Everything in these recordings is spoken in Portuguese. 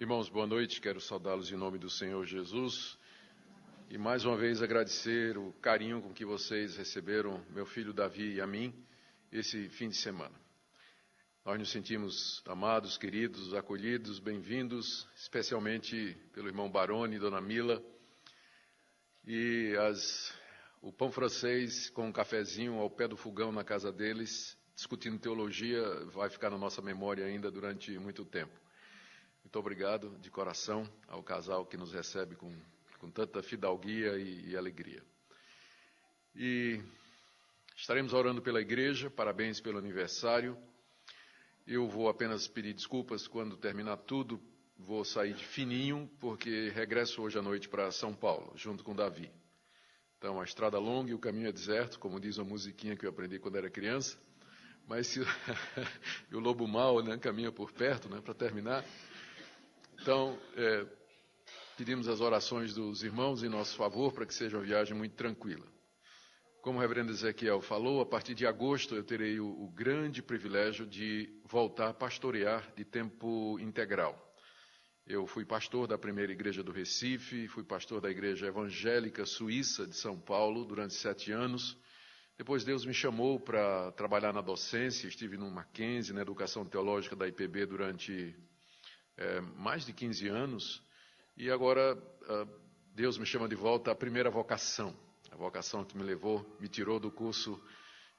Irmãos, boa noite, quero saudá-los em nome do Senhor Jesus e mais uma vez agradecer o carinho com que vocês receberam meu filho Davi e a mim esse fim de semana. Nós nos sentimos amados, queridos, acolhidos, bem-vindos, especialmente pelo irmão Baroni e dona Mila, e o pão francês com um cafezinho ao pé do fogão na casa deles, discutindo teologia, vai ficar na nossa memória ainda durante muito tempo. Muito obrigado de coração ao casal que nos recebe com tanta fidalguia e alegria. E estaremos orando pela igreja, parabéns pelo aniversário. Eu vou apenas pedir desculpas quando terminar tudo, vou sair de fininho, porque regresso hoje à noite para São Paulo, junto com Davi. Então, a estrada longa e o caminho é deserto, como diz uma musiquinha que eu aprendi quando era criança, mas se o lobo mau, né, caminha por perto, né, para terminar. Então, pedimos as orações dos irmãos em nosso favor para que seja uma viagem muito tranquila. Como o reverendo Ezequiel falou, a partir de agosto eu terei o grande privilégio de voltar a pastorear de tempo integral. Eu fui pastor da primeira igreja do Recife, fui pastor da igreja evangélica suíça de São Paulo durante 7 anos. Depois Deus me chamou para trabalhar na docência, estive no Mackenzie, na educação teológica da IPB durante mais de 15 anos, e agora Deus me chama de volta à primeira vocação, a vocação que me tirou do curso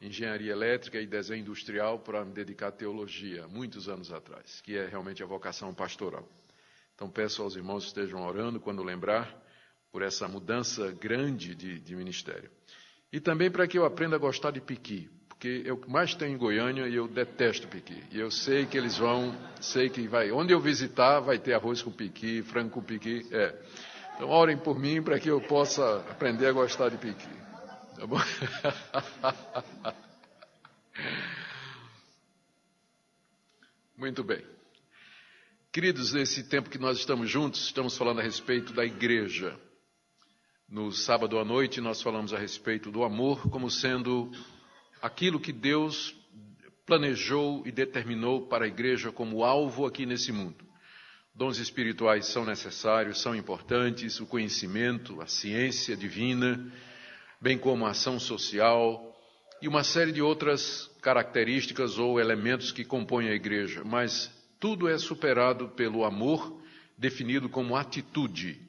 Engenharia Elétrica e Desenho Industrial para me dedicar à teologia, muitos anos atrás, que é realmente a vocação pastoral. Então peço aos irmãos que estejam orando quando lembrar por essa mudança grande de ministério. E também para que eu aprenda a gostar de piqui, porque eu mais tenho em Goiânia e eu detesto piqui. E eu sei que eles onde eu visitar vai ter arroz com piqui, frango com piqui. Então orem por mim para que eu possa aprender a gostar de piqui. Tá bom? Muito bem. Queridos, nesse tempo que nós estamos juntos, estamos falando a respeito da igreja. No sábado à noite nós falamos a respeito do amor como sendo aquilo que Deus planejou e determinou para a igreja como alvo aqui nesse mundo. Dons espirituais são necessários, são importantes, o conhecimento, a ciência divina, bem como a ação social e uma série de outras características ou elementos que compõem a igreja. Mas tudo é superado pelo amor, definido como atitude,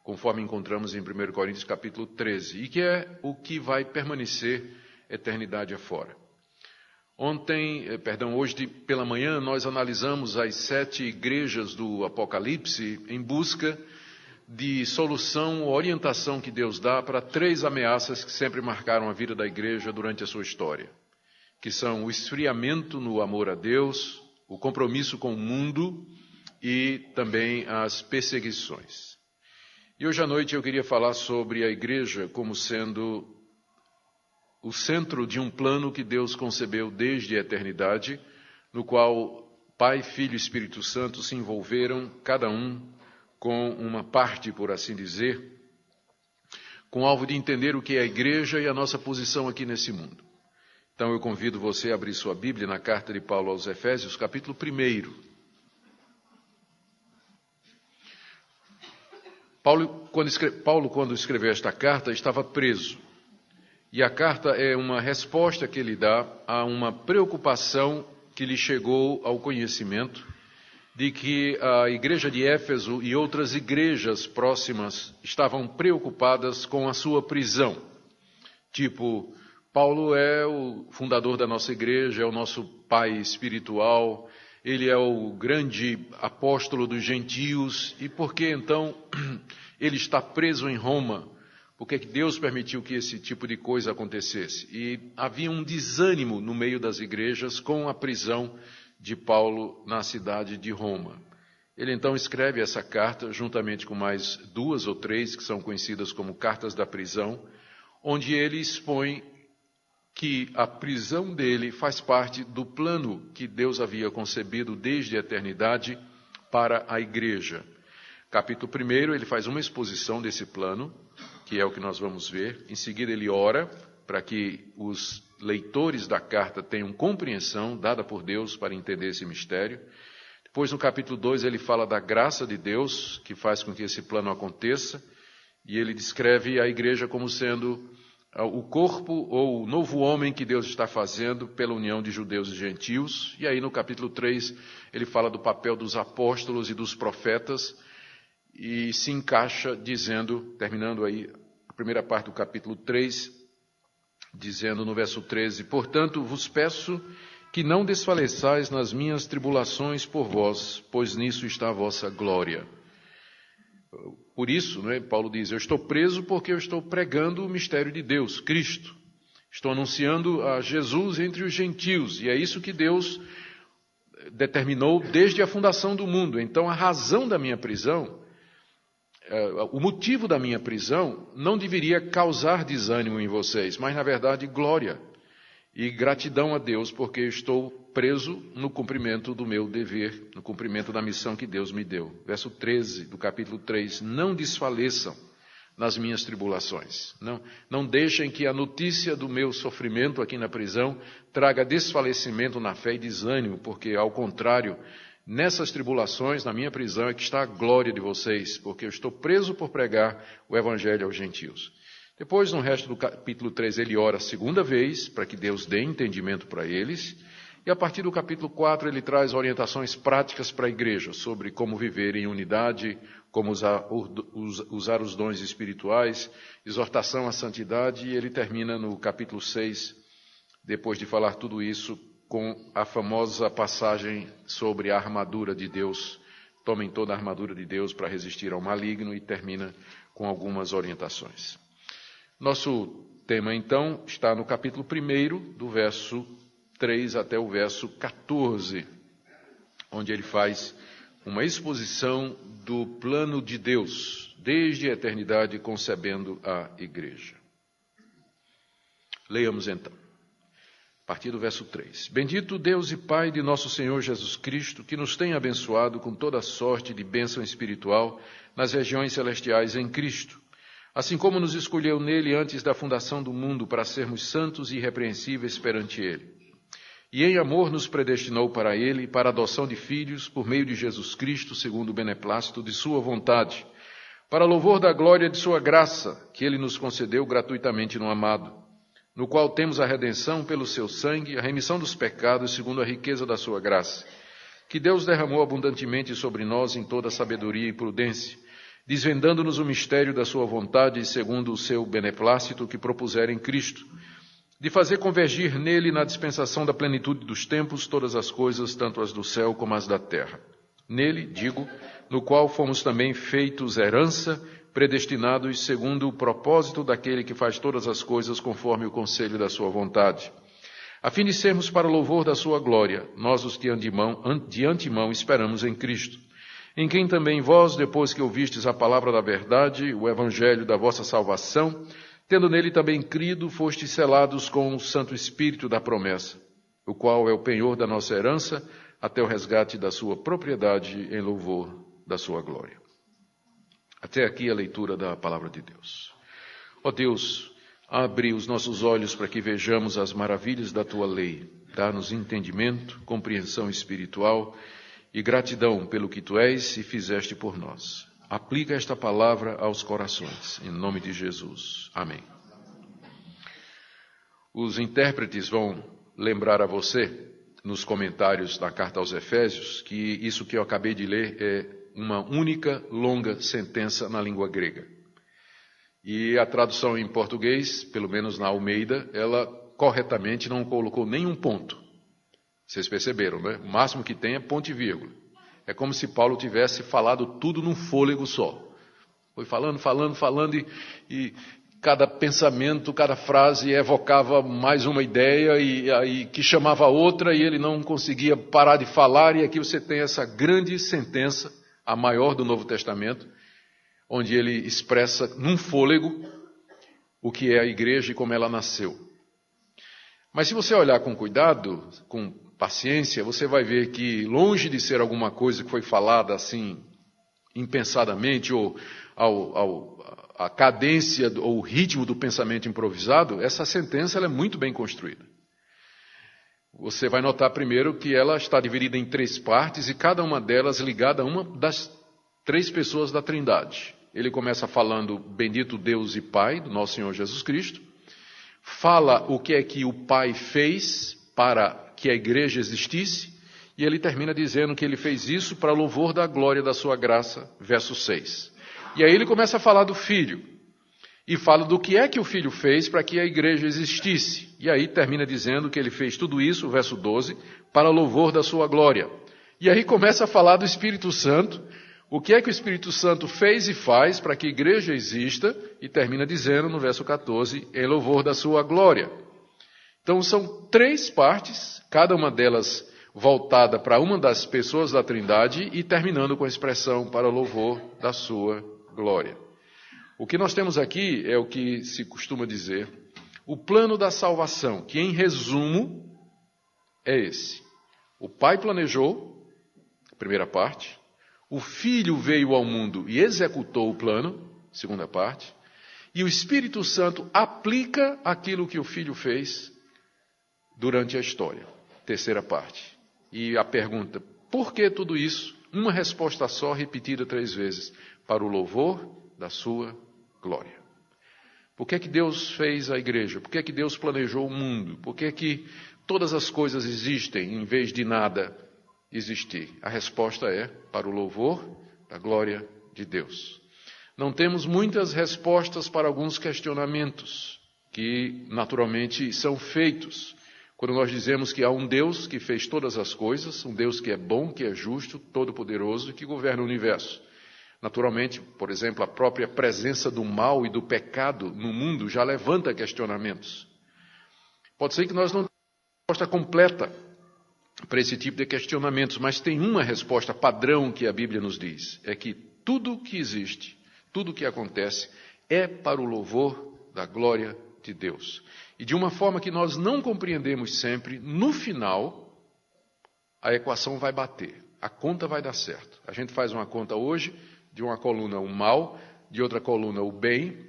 conforme encontramos em 1 Coríntios capítulo 13, e que é o que vai permanecer eternidade afora. Hoje pela manhã, nós analisamos as 7 igrejas do Apocalipse em busca de solução ou orientação que Deus dá para 3 ameaças que sempre marcaram a vida da igreja durante a sua história, que são o esfriamento no amor a Deus, o compromisso com o mundo e também as perseguições. E hoje à noite eu queria falar sobre a igreja como sendo o centro de um plano que Deus concebeu desde a eternidade, no qual Pai, Filho e Espírito Santo se envolveram, cada um com uma parte, por assim dizer, com o alvo de entender o que é a igreja e a nossa posição aqui nesse mundo. Então eu convido você a abrir sua Bíblia na carta de Paulo aos Efésios, capítulo 1. Paulo, quando escreveu esta carta, estava preso. E a carta é uma resposta que ele dá a uma preocupação que lhe chegou ao conhecimento de que a igreja de Éfeso e outras igrejas próximas estavam preocupadas com a sua prisão. Tipo, Paulo é o fundador da nossa igreja, é o nosso pai espiritual, ele é o grande apóstolo dos gentios, e por que então ele está preso em Roma? Por que Deus permitiu que esse tipo de coisa acontecesse? E havia um desânimo no meio das igrejas com a prisão de Paulo na cidade de Roma. Ele então escreve essa carta, juntamente com mais 2 ou 3, que são conhecidas como cartas da prisão, onde ele expõe que a prisão dele faz parte do plano que Deus havia concebido desde a eternidade para a igreja. Capítulo 1, ele faz uma exposição desse plano, que é o que nós vamos ver. Em seguida, ele ora para que os leitores da carta tenham compreensão dada por Deus para entender esse mistério. Depois, no capítulo 2, ele fala da graça de Deus, que faz com que esse plano aconteça, e ele descreve a igreja como sendo o corpo ou o novo homem que Deus está fazendo pela união de judeus e gentios. E aí, no capítulo 3, ele fala do papel dos apóstolos e dos profetas, e se encaixa dizendo, terminando aí a primeira parte do capítulo 3, dizendo no verso 13: portanto, vos peço que não desfaleçais nas minhas tribulações por vós, pois nisso está a vossa glória. Por isso, Paulo diz, eu estou preso porque eu estou pregando o mistério de Deus, Cristo. Estou anunciando a Jesus entre os gentios, e é isso que Deus determinou desde a fundação do mundo. Então, a razão da minha prisão, o motivo da minha prisão, não deveria causar desânimo em vocês, mas, na verdade, glória e gratidão a Deus, porque estou preso no cumprimento do meu dever, no cumprimento da missão que Deus me deu. Verso 13 do capítulo 3, não desfaleçam nas minhas tribulações. Não deixem que a notícia do meu sofrimento aqui na prisão traga desfalecimento na fé e desânimo, porque, ao contrário, nessas tribulações, na minha prisão, é que está a glória de vocês, porque eu estou preso por pregar o evangelho aos gentios. Depois, no resto do capítulo 3, ele ora a segunda vez, para que Deus dê entendimento para eles. E a partir do capítulo 4, ele traz orientações práticas para a igreja, sobre como viver em unidade, como usar os dons espirituais, exortação à santidade. E ele termina no capítulo 6, depois de falar tudo isso, com a famosa passagem sobre a armadura de Deus. Tomem toda a armadura de Deus para resistir ao maligno, e termina com algumas orientações. Nosso tema, então, está no capítulo 1, do verso 3 até o verso 14, onde ele faz uma exposição do plano de Deus, desde a eternidade, concebendo a igreja. Leiamos então, a partir do verso 3. Bendito Deus e Pai de nosso Senhor Jesus Cristo, que nos tem abençoado com toda sorte de bênção espiritual nas regiões celestiais em Cristo, assim como nos escolheu nele antes da fundação do mundo para sermos santos e irrepreensíveis perante ele. E em amor nos predestinou para ele, para a adoção de filhos, por meio de Jesus Cristo, segundo o beneplácito de sua vontade, para louvor da glória de sua graça, que ele nos concedeu gratuitamente no amado, no qual temos a redenção pelo seu sangue, a remissão dos pecados, segundo a riqueza da sua graça, que Deus derramou abundantemente sobre nós em toda sabedoria e prudência, desvendando-nos o mistério da sua vontade, segundo o seu beneplácito que propusera em Cristo, de fazer convergir nele, na dispensação da plenitude dos tempos, todas as coisas, tanto as do céu como as da terra. Nele, digo, no qual fomos também feitos herança, predestinados segundo o propósito daquele que faz todas as coisas conforme o conselho da sua vontade, a fim de sermos para o louvor da sua glória, nós os que de antemão esperamos em Cristo, em quem também vós, depois que ouvistes a palavra da verdade, o evangelho da vossa salvação, tendo nele também crido, fostes selados com o Santo Espírito da promessa, o qual é o penhor da nossa herança, até o resgate da sua propriedade em louvor da sua glória. Até aqui a leitura da palavra de Deus. Ó Deus, abre os nossos olhos para que vejamos as maravilhas da tua lei, dá-nos entendimento, compreensão espiritual e gratidão pelo que tu és e fizeste por nós. Aplica esta palavra aos corações, em nome de Jesus. Amém. Os intérpretes vão lembrar a você, nos comentários da carta aos Efésios, que isso que eu acabei de ler é uma única longa sentença na língua grega. E a tradução em português, pelo menos na Almeida, ela corretamente não colocou nenhum ponto. Vocês perceberam, né? O máximo que tem é ponto e vírgula. É como se Paulo tivesse falado tudo num fôlego só. Foi falando e cada pensamento, cada frase evocava mais uma ideia e que chamava outra e ele não conseguia parar de falar. E aqui você tem essa grande sentença, a maior do Novo Testamento, onde ele expressa num fôlego o que é a igreja e como ela nasceu. Mas se você olhar com cuidado, com paciência, você vai ver que, longe de ser alguma coisa que foi falada assim, impensadamente, ou a cadência ou o ritmo do pensamento improvisado, essa sentença ela é muito bem construída. Você vai notar primeiro que ela está dividida em 3 partes e cada uma delas ligada a uma das 3 pessoas da Trindade. Ele começa falando, bendito Deus e Pai do nosso Senhor Jesus Cristo. Fala o que é que o Pai fez para que a igreja existisse. E ele termina dizendo que ele fez isso para louvor da glória da sua graça, verso 6. E aí ele começa a falar do Filho. E fala do que é que o Filho fez para que a igreja existisse. E aí termina dizendo que ele fez tudo isso, verso 12, para louvor da sua glória. E aí começa a falar do Espírito Santo, o que é que o Espírito Santo fez e faz para que a igreja exista, e termina dizendo no verso 14, em louvor da sua glória. Então são 3 partes, cada uma delas voltada para uma das pessoas da Trindade e terminando com a expressão para louvor da sua glória. O que nós temos aqui é o que se costuma dizer, o plano da salvação, que em resumo é esse. O Pai planejou, primeira parte, o Filho veio ao mundo e executou o plano, segunda parte, e o Espírito Santo aplica aquilo que o Filho fez durante a história, terceira parte. E a pergunta, por que tudo isso? Uma resposta só, repetida 3 vezes, para o louvor da sua glória. Por que que Deus fez a igreja? Por que que Deus planejou o mundo? Por que que todas as coisas existem em vez de nada existir? A resposta é para o louvor da glória de Deus. Não temos muitas respostas para alguns questionamentos que naturalmente são feitos quando nós dizemos que há um Deus que fez todas as coisas, um Deus que é bom, que é justo, todo-poderoso e que governa o universo. Naturalmente, por exemplo, a própria presença do mal e do pecado no mundo já levanta questionamentos. Pode ser que nós não tenhamos resposta completa para esse tipo de questionamentos, mas tem uma resposta padrão que a Bíblia nos diz, é que tudo que existe, tudo que acontece, é para o louvor da glória de Deus. E de uma forma que nós não compreendemos sempre, no final, a equação vai bater, a conta vai dar certo. A gente faz uma conta hoje, de uma coluna o mal, de outra coluna o bem,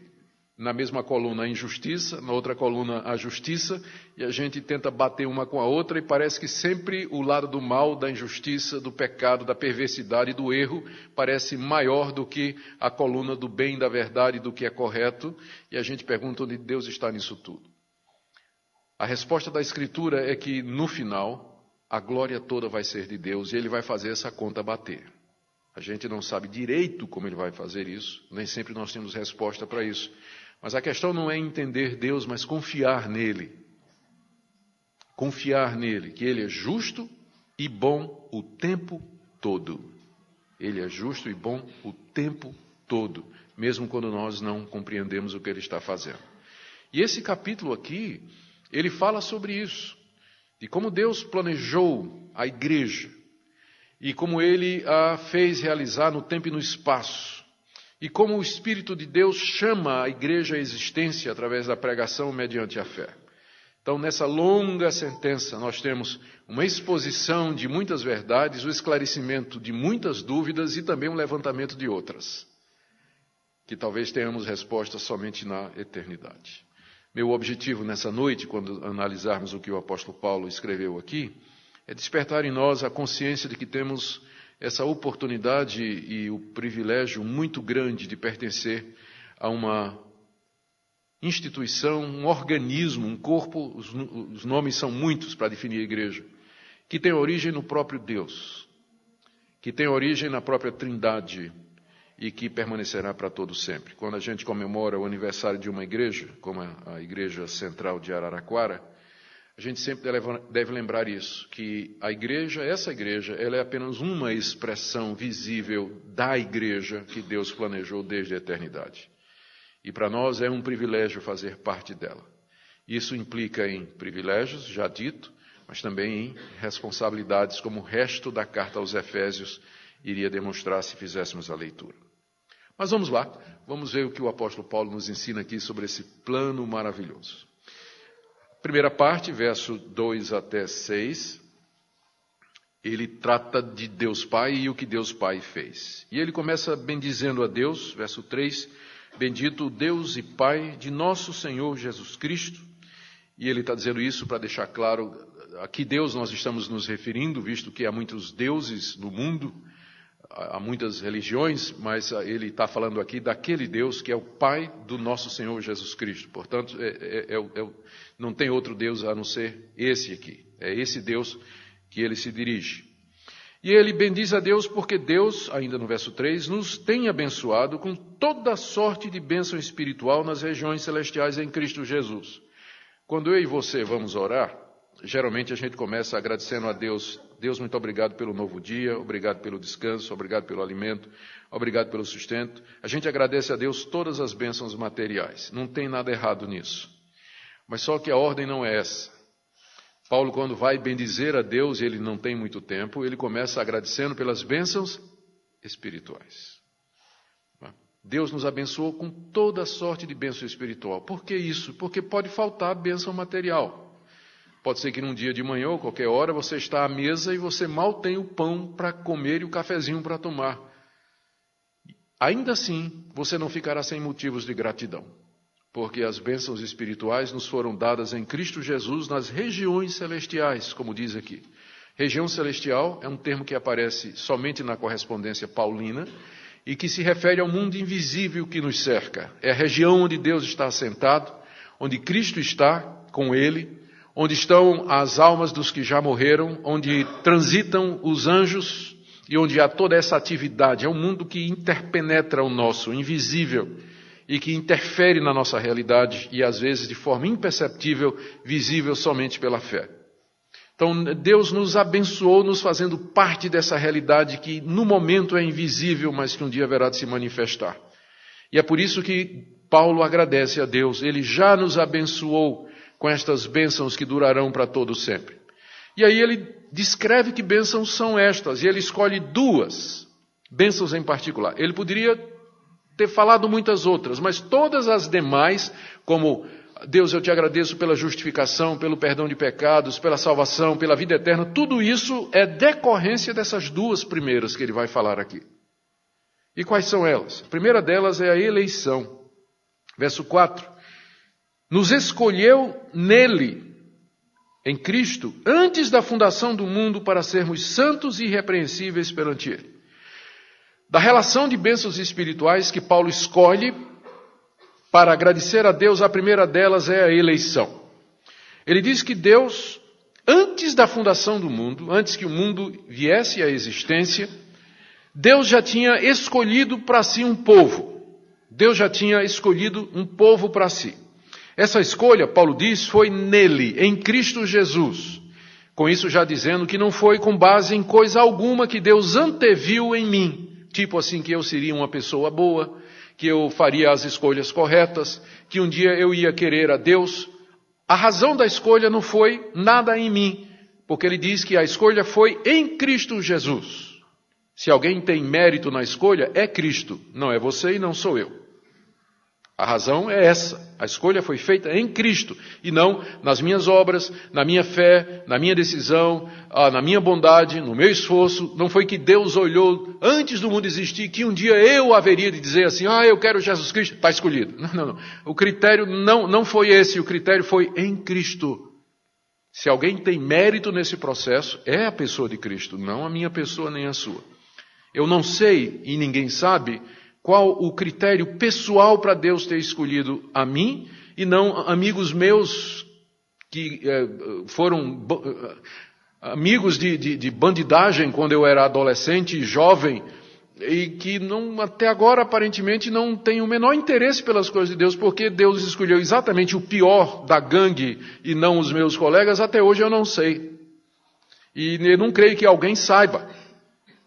na mesma coluna a injustiça, na outra coluna a justiça, e a gente tenta bater uma com a outra e parece que sempre o lado do mal, da injustiça, do pecado, da perversidade, do erro, parece maior do que a coluna do bem, da verdade, do que é correto, e a gente pergunta onde Deus está nisso tudo. A resposta da Escritura é que, no final, a glória toda vai ser de Deus e Ele vai fazer essa conta bater. A gente não sabe direito como Ele vai fazer isso, nem sempre nós temos resposta para isso. Mas a questão não é entender Deus, mas confiar nele. Confiar nele, que Ele é justo e bom o tempo todo. Ele é justo e bom o tempo todo, mesmo quando nós não compreendemos o que Ele está fazendo. E esse capítulo aqui, ele fala sobre isso, de como Deus planejou a igreja, e como Ele a fez realizar no tempo e no espaço, e como o Espírito de Deus chama a igreja à existência através da pregação mediante a fé. Então, nessa longa sentença, nós temos uma exposição de muitas verdades, o esclarecimento de muitas dúvidas e também um levantamento de outras, que talvez tenhamos respostas somente na eternidade. Meu objetivo nessa noite, quando analisarmos o que o apóstolo Paulo escreveu aqui, é despertar em nós a consciência de que temos essa oportunidade e o privilégio muito grande de pertencer a uma instituição, um organismo, um corpo, os nomes são muitos para definir a igreja, que tem origem no próprio Deus, que tem origem na própria Trindade e que permanecerá para todo sempre. Quando a gente comemora o aniversário de uma igreja, como a Igreja Central de Araraquara, a gente sempre deve lembrar isso, que a igreja, essa igreja, ela é apenas uma expressão visível da igreja que Deus planejou desde a eternidade. E para nós é um privilégio fazer parte dela. Isso implica em privilégios, já dito, mas também em responsabilidades, como o resto da carta aos Efésios iria demonstrar se fizéssemos a leitura. Mas vamos lá, vamos ver o que o apóstolo Paulo nos ensina aqui sobre esse plano maravilhoso. Primeira parte, verso 2 até 6, ele trata de Deus Pai e o que Deus Pai fez. E ele começa bendizendo a Deus, verso 3, bendito o Deus e Pai de nosso Senhor Jesus Cristo. E ele está dizendo isso para deixar claro a que Deus nós estamos nos referindo, visto que há muitos deuses no mundo, há muitas religiões, mas ele está falando aqui daquele Deus que é o Pai do nosso Senhor Jesus Cristo. Portanto, não tem outro Deus a não ser esse aqui. É esse Deus que ele se dirige. E ele bendiz a Deus porque Deus, ainda no verso 3, nos tem abençoado com toda sorte de bênção espiritual nas regiões celestiais em Cristo Jesus. Quando eu e você vamos orar, geralmente a gente começa agradecendo a Deus. Deus, muito obrigado pelo novo dia, obrigado pelo descanso, obrigado pelo alimento, obrigado pelo sustento. A gente agradece a Deus todas as bênçãos materiais. Não tem nada errado nisso. Mas só que a ordem não é essa. Paulo, quando vai bendizer a Deus, ele não tem muito tempo, ele começa agradecendo pelas bênçãos espirituais. Deus nos abençoou com toda sorte de bênção espiritual. Por que isso? Porque pode faltar bênção material. Pode ser que num dia de manhã ou qualquer hora você está à mesa e você mal tem o pão para comer e o cafezinho para tomar. Ainda assim, você não ficará sem motivos de gratidão. Porque as bênçãos espirituais nos foram dadas em Cristo Jesus nas regiões celestiais, como diz aqui. Região celestial é um termo que aparece somente na correspondência paulina e que se refere ao mundo invisível que nos cerca. É a região onde Deus está assentado, onde Cristo está com ele, onde estão as almas dos que já morreram, onde transitam os anjos e onde há toda essa atividade. É um mundo que interpenetra o nosso, invisível, e que interfere na nossa realidade e, às vezes, de forma imperceptível, visível somente pela fé. Então, Deus nos abençoou, nos fazendo parte dessa realidade que, no momento, é invisível, mas que um dia haverá de se manifestar. E é por isso que Paulo agradece a Deus. Ele já nos abençoou com estas bênçãos que durarão para todo sempre. E aí ele descreve que bênçãos são estas, e ele escolhe duas bênçãos em particular. Ele poderia ter falado muitas outras, mas todas as demais, como Deus, eu te agradeço pela justificação, pelo perdão de pecados, pela salvação, pela vida eterna, tudo isso é decorrência dessas duas primeiras que ele vai falar aqui. E quais são elas? A primeira delas é a eleição. Verso 4. Nos escolheu nele, em Cristo, antes da fundação do mundo, para sermos santos e irrepreensíveis perante ele. Da relação de bênçãos espirituais que Paulo escolhe para agradecer a Deus, a primeira delas é a eleição. Ele diz que Deus, antes da fundação do mundo, antes que o mundo viesse à existência, Deus já tinha escolhido para si um povo. Deus já tinha escolhido um povo para si. Essa escolha, Paulo diz, foi nele, em Cristo Jesus. Com isso já dizendo que não foi com base em coisa alguma que Deus anteviu em mim. Tipo assim, que eu seria uma pessoa boa, que eu faria as escolhas corretas, que um dia eu ia querer a Deus. A razão da escolha não foi nada em mim, porque ele diz que a escolha foi em Cristo Jesus. Se alguém tem mérito na escolha, é Cristo, não é você e não sou eu. A razão é essa. A escolha foi feita em Cristo e não nas minhas obras, na minha fé, na minha decisão, na minha bondade, no meu esforço. Não foi que Deus olhou antes do mundo existir que um dia eu haveria de dizer assim, eu quero Jesus Cristo, está escolhido. Não. O critério não foi esse, o critério foi em Cristo. Se alguém tem mérito nesse processo, é a pessoa de Cristo, não a minha pessoa nem a sua. Eu não sei e ninguém sabe qual o critério pessoal para Deus ter escolhido a mim e não amigos meus que foram amigos de bandidagem quando eu era adolescente e jovem e que até agora aparentemente não têm o menor interesse pelas coisas de Deus, porque Deus escolheu exatamente o pior da gangue e não os meus colegas, até hoje eu não sei. E eu não creio que alguém saiba.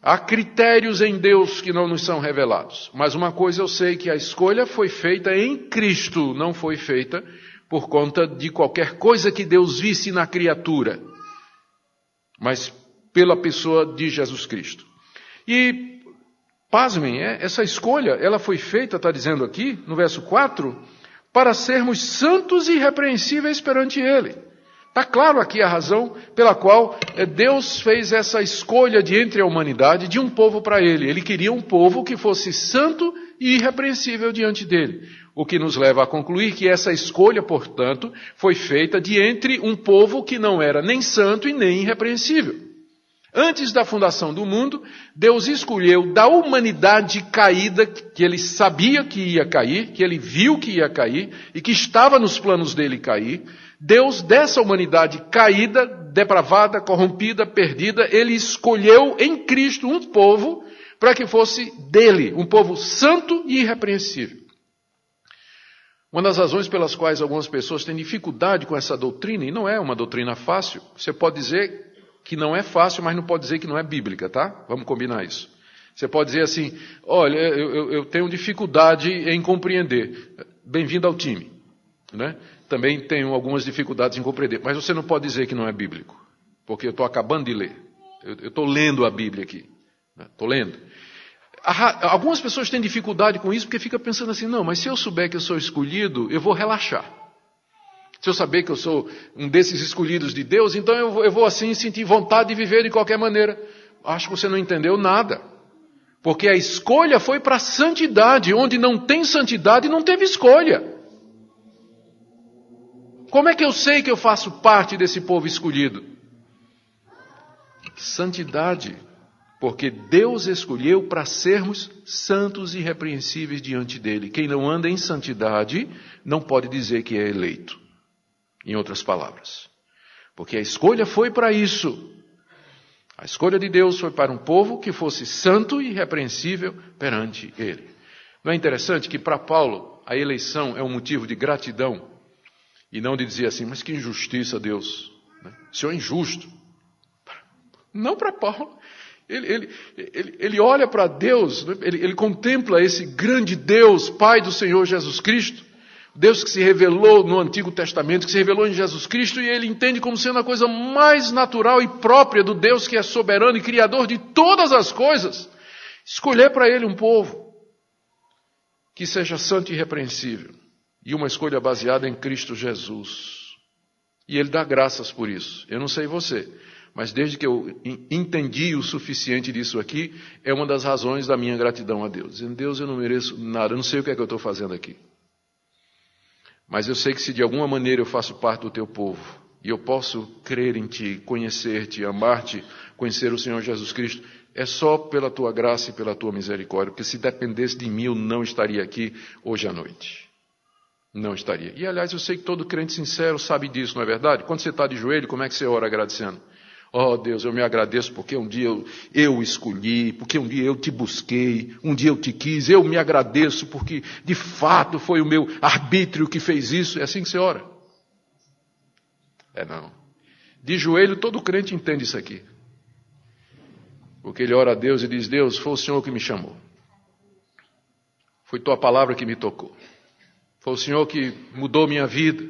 Há critérios em Deus que não nos são revelados. Mas uma coisa eu sei, que a escolha foi feita em Cristo, não foi feita por conta de qualquer coisa que Deus visse na criatura, mas pela pessoa de Jesus Cristo. E, pasmem, essa escolha, ela foi feita, está dizendo aqui, no verso 4, para sermos santos e irrepreensíveis perante Ele. Está claro aqui a razão pela qual Deus fez essa escolha de entre a humanidade de um povo para Ele. Ele queria um povo que fosse santo e irrepreensível diante dele. O que nos leva a concluir que essa escolha, portanto, foi feita de entre um povo que não era nem santo e nem irrepreensível. Antes da fundação do mundo, Deus escolheu da humanidade caída, que ele sabia que ia cair, que ele viu que ia cair e que estava nos planos dele cair. Deus, dessa humanidade caída, depravada, corrompida, perdida, ele escolheu em Cristo um povo para que fosse dele, um povo santo e irrepreensível. Uma das razões pelas quais algumas pessoas têm dificuldade com essa doutrina, e não é uma doutrina fácil, você pode dizer que não é fácil, mas não pode dizer que não é bíblica, tá? Vamos combinar isso. Você pode dizer assim, olha, eu tenho dificuldade em compreender. Bem-vindo ao time, né? Também tenho algumas dificuldades em compreender, mas você não pode dizer que não é bíblico, porque eu estou acabando de ler. Eu estou lendo a Bíblia aqui. Estou lendo. Algumas pessoas têm dificuldade com isso porque ficam pensando assim, não, mas se eu souber que eu sou escolhido, eu vou relaxar. Se eu saber que eu sou um desses escolhidos de Deus, então eu vou assim sentir vontade de viver de qualquer maneira. Acho que você não entendeu nada. Porque a escolha foi para a santidade. Onde não tem santidade, não teve escolha. Como é que eu sei que eu faço parte desse povo escolhido? Santidade. Porque Deus escolheu para sermos santos e irrepreensíveis diante dele. Quem não anda em santidade não pode dizer que é eleito. Em outras palavras. Porque a escolha foi para isso. A escolha de Deus foi para um povo que fosse santo e irrepreensível perante ele. Não é interessante que para Paulo a eleição é um motivo de gratidão e não de dizer assim, mas que injustiça, Deus. O Senhor é injusto. Não para Paulo. Ele olha para Deus, ele contempla esse grande Deus, Pai do Senhor Jesus Cristo, Deus que se revelou no Antigo Testamento, que se revelou em Jesus Cristo, e ele entende como sendo a coisa mais natural e própria do Deus que é soberano e criador de todas as coisas, escolher para ele um povo que seja santo e irrepreensível, e uma escolha baseada em Cristo Jesus. E ele dá graças por isso. Eu não sei você, mas desde que eu entendi o suficiente disso aqui, é uma das razões da minha gratidão a Deus. Dizendo, Deus, eu não mereço nada, eu não sei o que é que eu estou fazendo aqui. Mas eu sei que se de alguma maneira eu faço parte do teu povo, e eu posso crer em ti, conhecer-te, amar-te, conhecer o Senhor Jesus Cristo, é só pela tua graça e pela tua misericórdia, porque se dependesse de mim, eu não estaria aqui hoje à noite. Não estaria. E aliás, eu sei que todo crente sincero sabe disso, não é verdade? Quando você está de joelho, como é que você ora agradecendo? Oh Deus, eu me agradeço porque um dia eu escolhi, porque um dia eu te busquei, um dia eu te quis, eu me agradeço porque de fato foi o meu arbítrio que fez isso. É assim que você ora? É não. De joelho todo crente entende isso aqui. Porque ele ora a Deus e diz, Deus, foi o Senhor que me chamou. Foi tua palavra que me tocou. Foi o Senhor que mudou minha vida.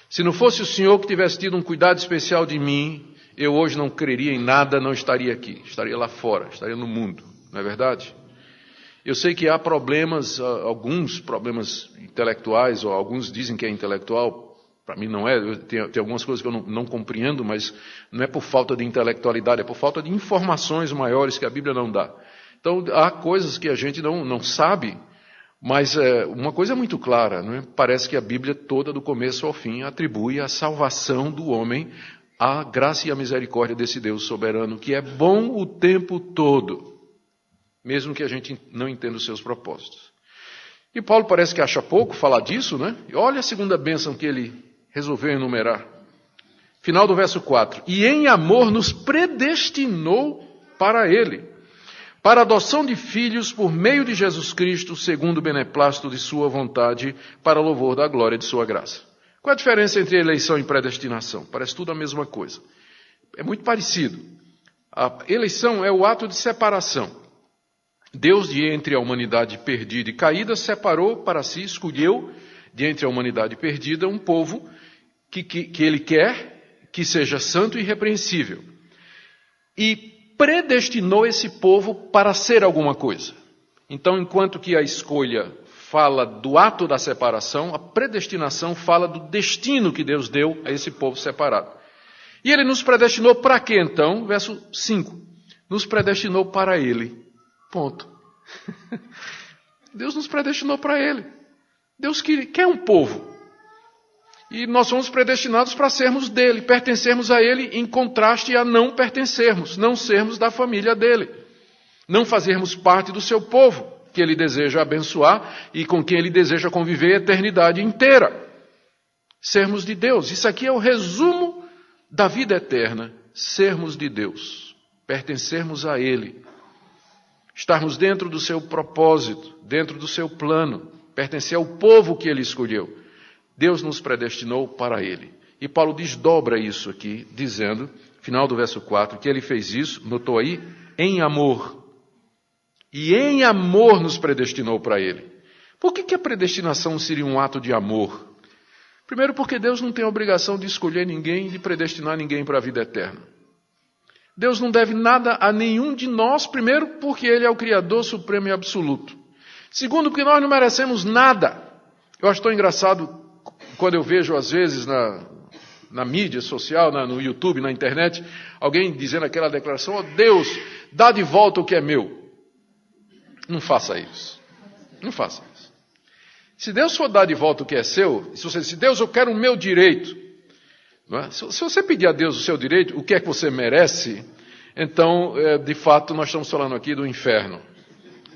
Se não fosse o Senhor que tivesse tido um cuidado especial de mim, eu hoje não creria em nada, não estaria aqui. Estaria lá fora, estaria no mundo. Não é verdade? Eu sei que há problemas, alguns problemas intelectuais, ou alguns dizem que é intelectual. Para mim não é. Tem algumas coisas que eu não compreendo, mas não é por falta de intelectualidade, é por falta de informações maiores que a Bíblia não dá. Então, há coisas que a gente não sabe, mas uma coisa é muito clara, não é? Parece que a Bíblia toda, do começo ao fim, atribui a salvação do homem à graça e à misericórdia desse Deus soberano, que é bom o tempo todo, mesmo que a gente não entenda os seus propósitos. E Paulo parece que acha pouco falar disso, né? E olha a segunda bênção que ele resolveu enumerar. Final do verso 4. E em amor nos predestinou para ele, para a adoção de filhos por meio de Jesus Cristo, segundo o beneplácito de sua vontade, para louvor da glória de sua graça. Qual a diferença entre eleição e predestinação? Parece tudo a mesma coisa. É muito parecido. A eleição é o ato de separação. Deus, de entre a humanidade perdida e caída, separou para si, escolheu, de entre a humanidade perdida, um povo que ele quer que seja santo e irrepreensível. E predestinou esse povo para ser alguma coisa. Então, enquanto que a escolha fala do ato da separação, a predestinação fala do destino que Deus deu a esse povo separado. E ele nos predestinou para quê, então? Verso 5. Nos predestinou para ele. Ponto. Deus nos predestinou para Ele. Deus quer um povo. E nós somos predestinados para sermos dele, pertencermos a ele em contraste a não pertencermos, não sermos da família dele. Não fazermos parte do seu povo, que ele deseja abençoar e com quem ele deseja conviver a eternidade inteira. Sermos de Deus. Isso aqui é o resumo da vida eterna. Sermos de Deus. Pertencermos a ele. Estarmos dentro do seu propósito, dentro do seu plano. Pertencer ao povo que ele escolheu. Deus nos predestinou para ele. E Paulo desdobra isso aqui, dizendo, final do verso 4, que ele fez isso, notou aí, em amor. E em amor nos predestinou para ele. Por que a predestinação seria um ato de amor? Primeiro porque Deus não tem a obrigação de escolher ninguém, de predestinar ninguém para a vida eterna. Deus não deve nada a nenhum de nós, primeiro porque ele é o Criador supremo e absoluto. Segundo porque nós não merecemos nada. Eu acho tão engraçado quando eu vejo às vezes na mídia social, no YouTube, na internet, alguém dizendo aquela declaração, oh Deus, dá de volta o que é meu. Não faça isso. Não faça isso. Se Deus for dar de volta o que é seu, se você disser, Deus, eu quero o meu direito. Não é? Se você pedir a Deus o seu direito, o que é que você merece, então, de fato, nós estamos falando aqui do inferno.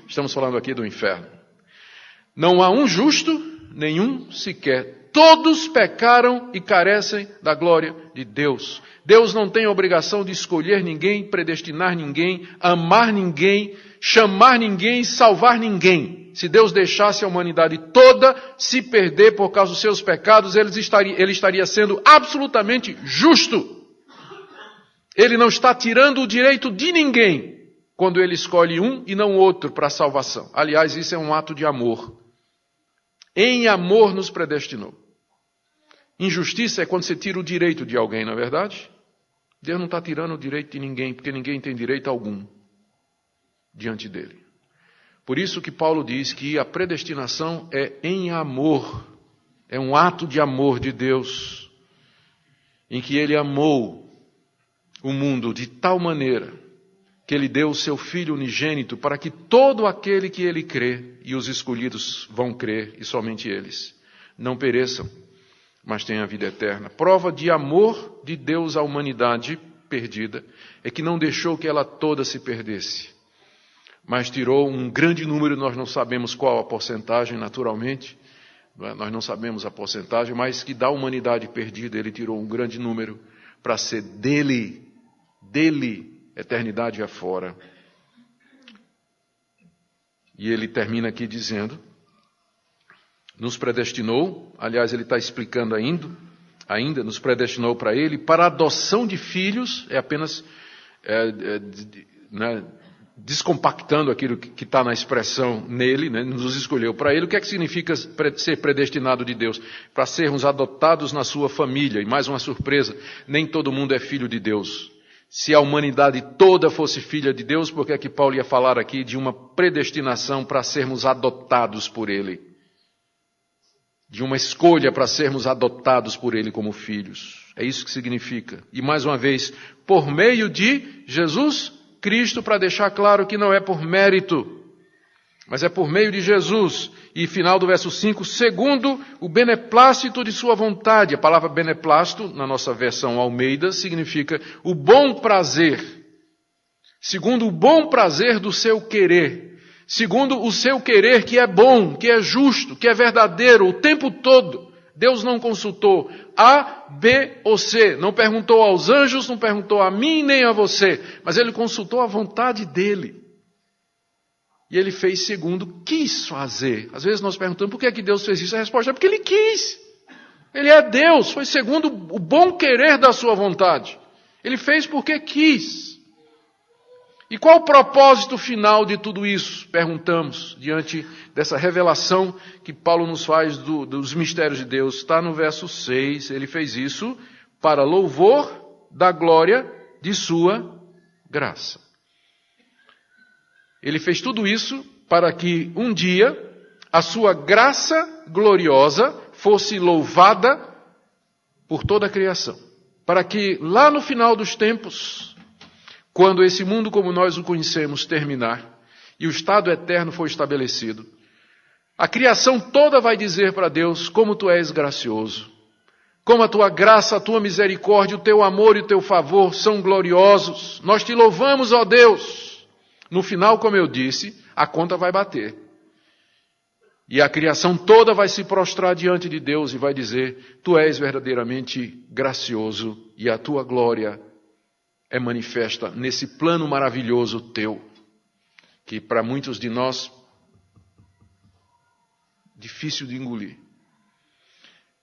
Estamos falando aqui do inferno. Não há um justo, nenhum sequer. Todos pecaram e carecem da glória de Deus. Deus não tem obrigação de escolher ninguém, predestinar ninguém, amar ninguém, chamar ninguém, salvar ninguém. Se Deus deixasse a humanidade toda se perder por causa dos seus pecados, ele estaria sendo absolutamente justo. Ele não está tirando o direito de ninguém quando ele escolhe um e não outro para a salvação. Aliás, isso é um ato de amor. Em amor nos predestinou. Injustiça é quando você tira o direito de alguém, não é verdade? Deus não está tirando o direito de ninguém, porque ninguém tem direito algum diante dele. Por isso que Paulo diz que a predestinação é em amor. É um ato de amor de Deus, em que ele amou o mundo de tal maneira que ele deu o seu Filho unigênito para que todo aquele que ele crê, e os escolhidos vão crer, e somente eles, não pereçam, mas tenham a vida eterna. Prova de amor de Deus à humanidade perdida é que não deixou que ela toda se perdesse, mas tirou um grande número, nós não sabemos qual a porcentagem, naturalmente, nós não sabemos a porcentagem, mas que da humanidade perdida ele tirou um grande número para ser dele, eternidade afora. E ele termina aqui dizendo, nos predestinou, aliás ele está explicando ainda, nos predestinou para ele, para a adoção de filhos, é apenas descompactando aquilo que está na expressão nele, né, nos escolheu para ele. O que é que significa ser predestinado de Deus? Para sermos adotados na sua família. E mais uma surpresa, nem todo mundo é filho de Deus. Se a humanidade toda fosse filha de Deus, por que é que Paulo ia falar aqui de uma predestinação para sermos adotados por ele? De uma escolha para sermos adotados por ele como filhos. É isso que significa. E mais uma vez, por meio de Jesus Cristo, para deixar claro que não é por mérito, mas é por meio de Jesus. E final do verso 5, segundo o beneplácito de sua vontade. A palavra beneplácito, na nossa versão Almeida, significa o bom prazer. Segundo o bom prazer do seu querer. Segundo o seu querer que é bom, que é justo, que é verdadeiro o tempo todo. Deus não consultou A, B ou C. Não perguntou aos anjos, não perguntou a mim nem a você. Mas ele consultou a vontade dele. E ele fez segundo quis fazer. Às vezes nós perguntamos por que é que Deus fez isso. A resposta é porque ele quis. Ele é Deus. Foi segundo o bom querer da sua vontade. Ele fez porque quis. E qual o propósito final de tudo isso? Perguntamos diante dessa revelação que Paulo nos faz dos mistérios de Deus. Está no verso 6. Ele fez isso para louvor da glória de sua graça. Ele fez tudo isso para que um dia a sua graça gloriosa fosse louvada por toda a criação. Para que lá no final dos tempos, quando esse mundo como nós o conhecemos terminar e o estado eterno for estabelecido, A criação toda vai dizer para Deus como tu és gracioso, como a tua graça, a tua misericórdia, o teu amor e o teu favor são gloriosos. Nós te louvamos, ó Deus. No final, como eu disse, a conta vai bater. E a criação toda vai se prostrar diante de Deus e vai dizer, tu és verdadeiramente gracioso e a tua glória é manifesta nesse plano maravilhoso teu, que para muitos de nós, difícil de engolir.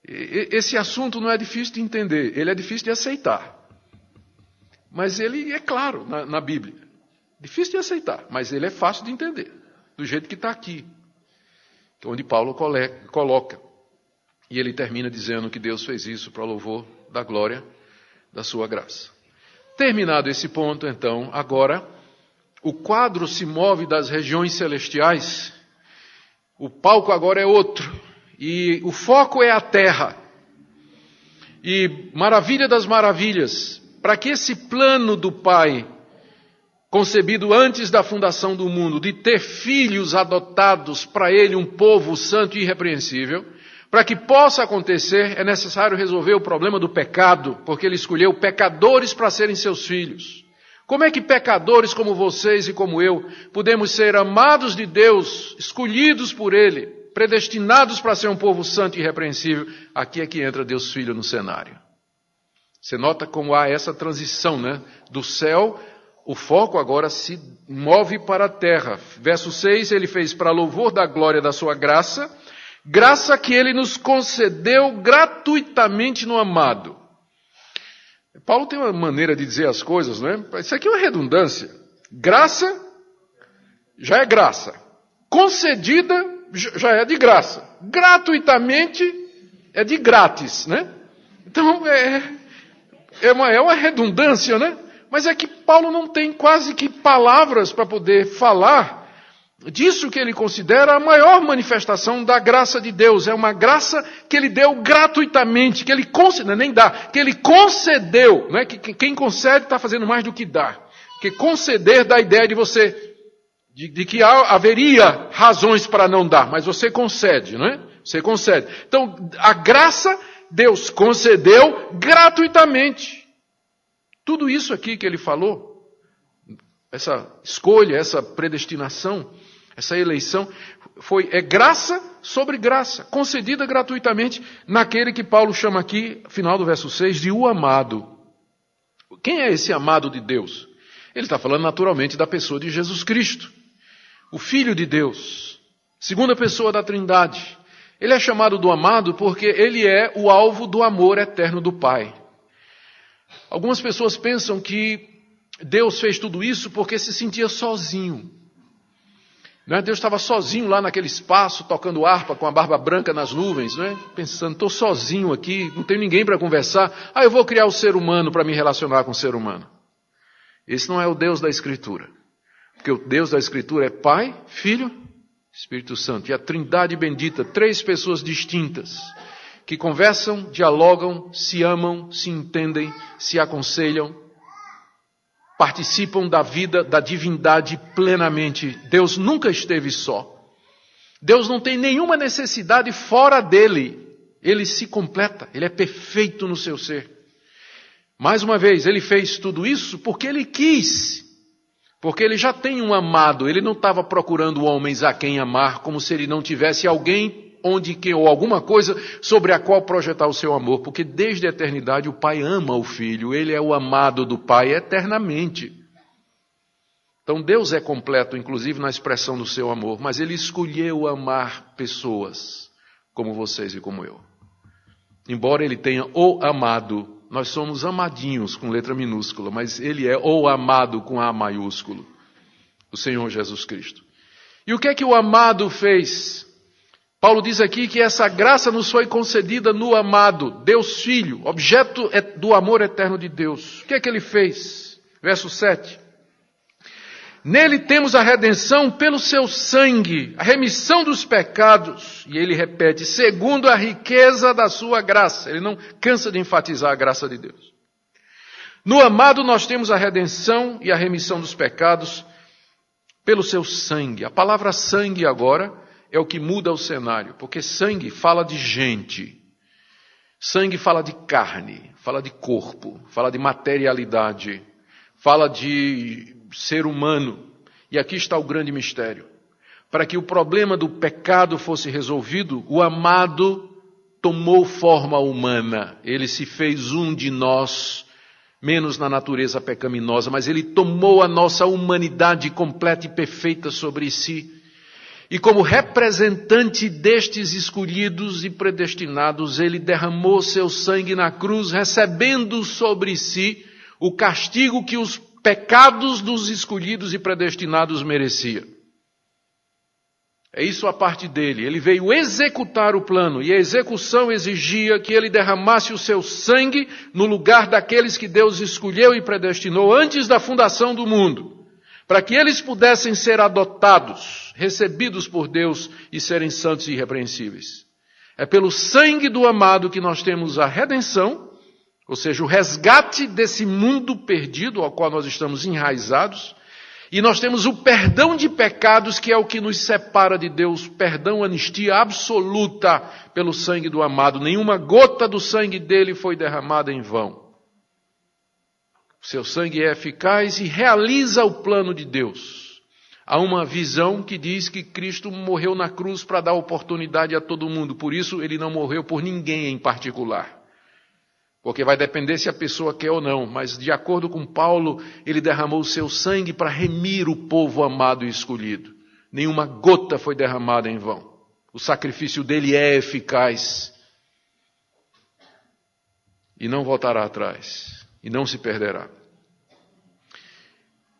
Esse assunto não é difícil de entender, ele é difícil de aceitar. Mas ele é claro na Bíblia. Difícil de aceitar, mas ele é fácil de entender, do jeito que está aqui. Onde Paulo coloca. E ele termina dizendo que Deus fez isso para o louvor da glória da sua graça. Terminado esse ponto, então, agora, o quadro se move das regiões celestiais. O palco agora é outro. E o foco é a terra. E maravilha das maravilhas, para que esse plano do Pai, concebido antes da fundação do mundo, de ter filhos adotados para ele, um povo santo e irrepreensível, para que possa acontecer, é necessário resolver o problema do pecado, porque ele escolheu pecadores para serem seus filhos. Como é que pecadores como vocês e como eu podemos ser amados de Deus, escolhidos por ele, predestinados para ser um povo santo e irrepreensível? Aqui é que entra Deus Filho no cenário. Você nota como há essa transição, né? Do céu. O foco agora se move para a terra. Verso 6, ele fez para louvor da glória da sua graça, graça que ele nos concedeu gratuitamente no amado. Paulo tem uma maneira de dizer as coisas, não é? Isso aqui é uma redundância. Graça já é graça. Concedida já é de graça. Gratuitamente é de grátis, né? Então é uma redundância, né? Mas é que Paulo não tem quase que palavras para poder falar disso que ele considera a maior manifestação da graça de Deus. É uma graça que ele deu gratuitamente, que ele concedeu, nem dá, que ele concedeu. Não é? Que quem concede está fazendo mais do que dá. Porque conceder dá a ideia de você, de que haveria razões para não dar, mas você concede, não é? Você concede. Então, a graça Deus concedeu gratuitamente. Tudo isso aqui que ele falou, essa escolha, essa predestinação, essa eleição, é graça sobre graça, concedida gratuitamente naquele que Paulo chama aqui, final do verso 6, de o amado. Quem é esse amado de Deus? Ele está falando naturalmente da pessoa de Jesus Cristo, o Filho de Deus, segunda pessoa da Trindade. Ele é chamado do amado porque ele é o alvo do amor eterno do Pai. Algumas pessoas pensam que Deus fez tudo isso porque se sentia sozinho. Não é? Deus estava sozinho lá naquele espaço, tocando harpa com a barba branca nas nuvens, não é? Pensando, estou sozinho aqui, não tenho ninguém para conversar. Eu vou criar o ser humano para me relacionar com o ser humano. Esse não é o Deus da Escritura. Porque o Deus da Escritura é Pai, Filho, Espírito Santo. E a Trindade bendita, 3 pessoas distintas, que conversam, dialogam, se amam, se entendem, se aconselham, participam da vida, da divindade plenamente. Deus nunca esteve só. Deus não tem nenhuma necessidade fora dele. Ele se completa, ele é perfeito no seu ser. Mais uma vez, ele fez tudo isso porque ele quis. Porque ele já tem um amado. Ele não estava procurando homens a quem amar, como se ele não tivesse alguém ou alguma coisa sobre a qual projetar o seu amor, porque desde a eternidade o Pai ama o Filho, ele é o amado do Pai eternamente. Então Deus é completo, inclusive na expressão do seu amor, mas ele escolheu amar pessoas como vocês e como eu. Embora ele tenha o amado, nós somos amadinhos com letra minúscula, mas ele é o amado com A maiúsculo, o Senhor Jesus Cristo. E o que é que o amado fez? Paulo diz aqui que essa graça nos foi concedida no amado, Deus Filho, objeto do amor eterno de Deus. O que é que ele fez? Verso 7. Nele temos a redenção pelo seu sangue, a remissão dos pecados. E ele repete, segundo a riqueza da sua graça. Ele não cansa de enfatizar a graça de Deus. No amado nós temos a redenção e a remissão dos pecados pelo seu sangue. A palavra sangue agora é o que muda o cenário, porque sangue fala de gente. Sangue fala de carne, fala de corpo, fala de materialidade, fala de ser humano. E aqui está o grande mistério. Para que o problema do pecado fosse resolvido, o amado tomou forma humana. Ele se fez um de nós, menos na natureza pecaminosa, mas ele tomou a nossa humanidade completa e perfeita sobre si. E como representante destes escolhidos e predestinados, ele derramou seu sangue na cruz, recebendo sobre si o castigo que os pecados dos escolhidos e predestinados merecia. É isso a parte dele. Ele veio executar o plano, e a execução exigia que ele derramasse o seu sangue no lugar daqueles que Deus escolheu e predestinou antes da fundação do mundo, para que eles pudessem ser adotados, recebidos por Deus e serem santos e irrepreensíveis. É pelo sangue do amado que nós temos a redenção, ou seja, o resgate desse mundo perdido ao qual nós estamos enraizados, e nós temos o perdão de pecados, que é o que nos separa de Deus, perdão, anistia absoluta pelo sangue do amado. Nenhuma gota do sangue dele foi derramada em vão. O seu sangue é eficaz e realiza o plano de Deus. Há uma visão que diz que Cristo morreu na cruz para dar oportunidade a todo mundo. Por isso, ele não morreu por ninguém em particular. Porque vai depender se a pessoa quer ou não. Mas, de acordo com Paulo, ele derramou o seu sangue para remir o povo amado e escolhido. Nenhuma gota foi derramada em vão. O sacrifício dele é eficaz. E não voltará atrás. E não se perderá.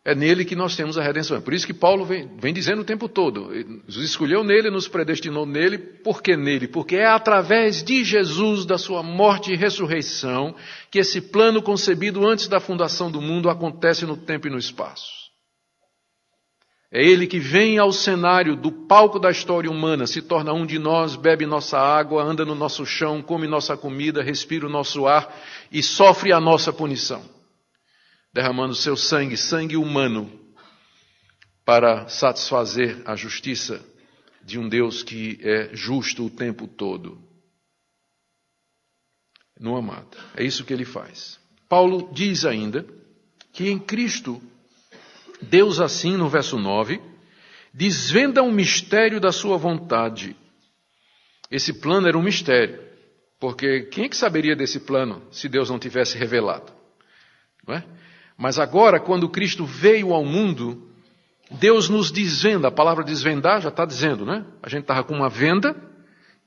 É nele que nós temos a redenção. É por isso que Paulo vem dizendo o tempo todo. Nos escolheu nele, nos predestinou nele. Por que nele? Porque é através de Jesus, da sua morte e ressurreição, que esse plano concebido antes da fundação do mundo acontece no tempo e no espaço. É ele que vem ao cenário do palco da história humana, se torna um de nós, bebe nossa água, anda no nosso chão, come nossa comida, respira o nosso ar e sofre a nossa punição, derramando seu sangue, sangue humano, para satisfazer a justiça de um Deus que é justo o tempo todo. No amado. É isso que ele faz. Paulo diz ainda que em Cristo, Deus assim, no verso 9, desvenda um mistério da sua vontade. Esse plano era um mistério, porque quem é que saberia desse plano se Deus não tivesse revelado? Não é? Mas agora, quando Cristo veio ao mundo, Deus nos desvenda. A palavra desvendar já está dizendo, né? A gente estava com uma venda,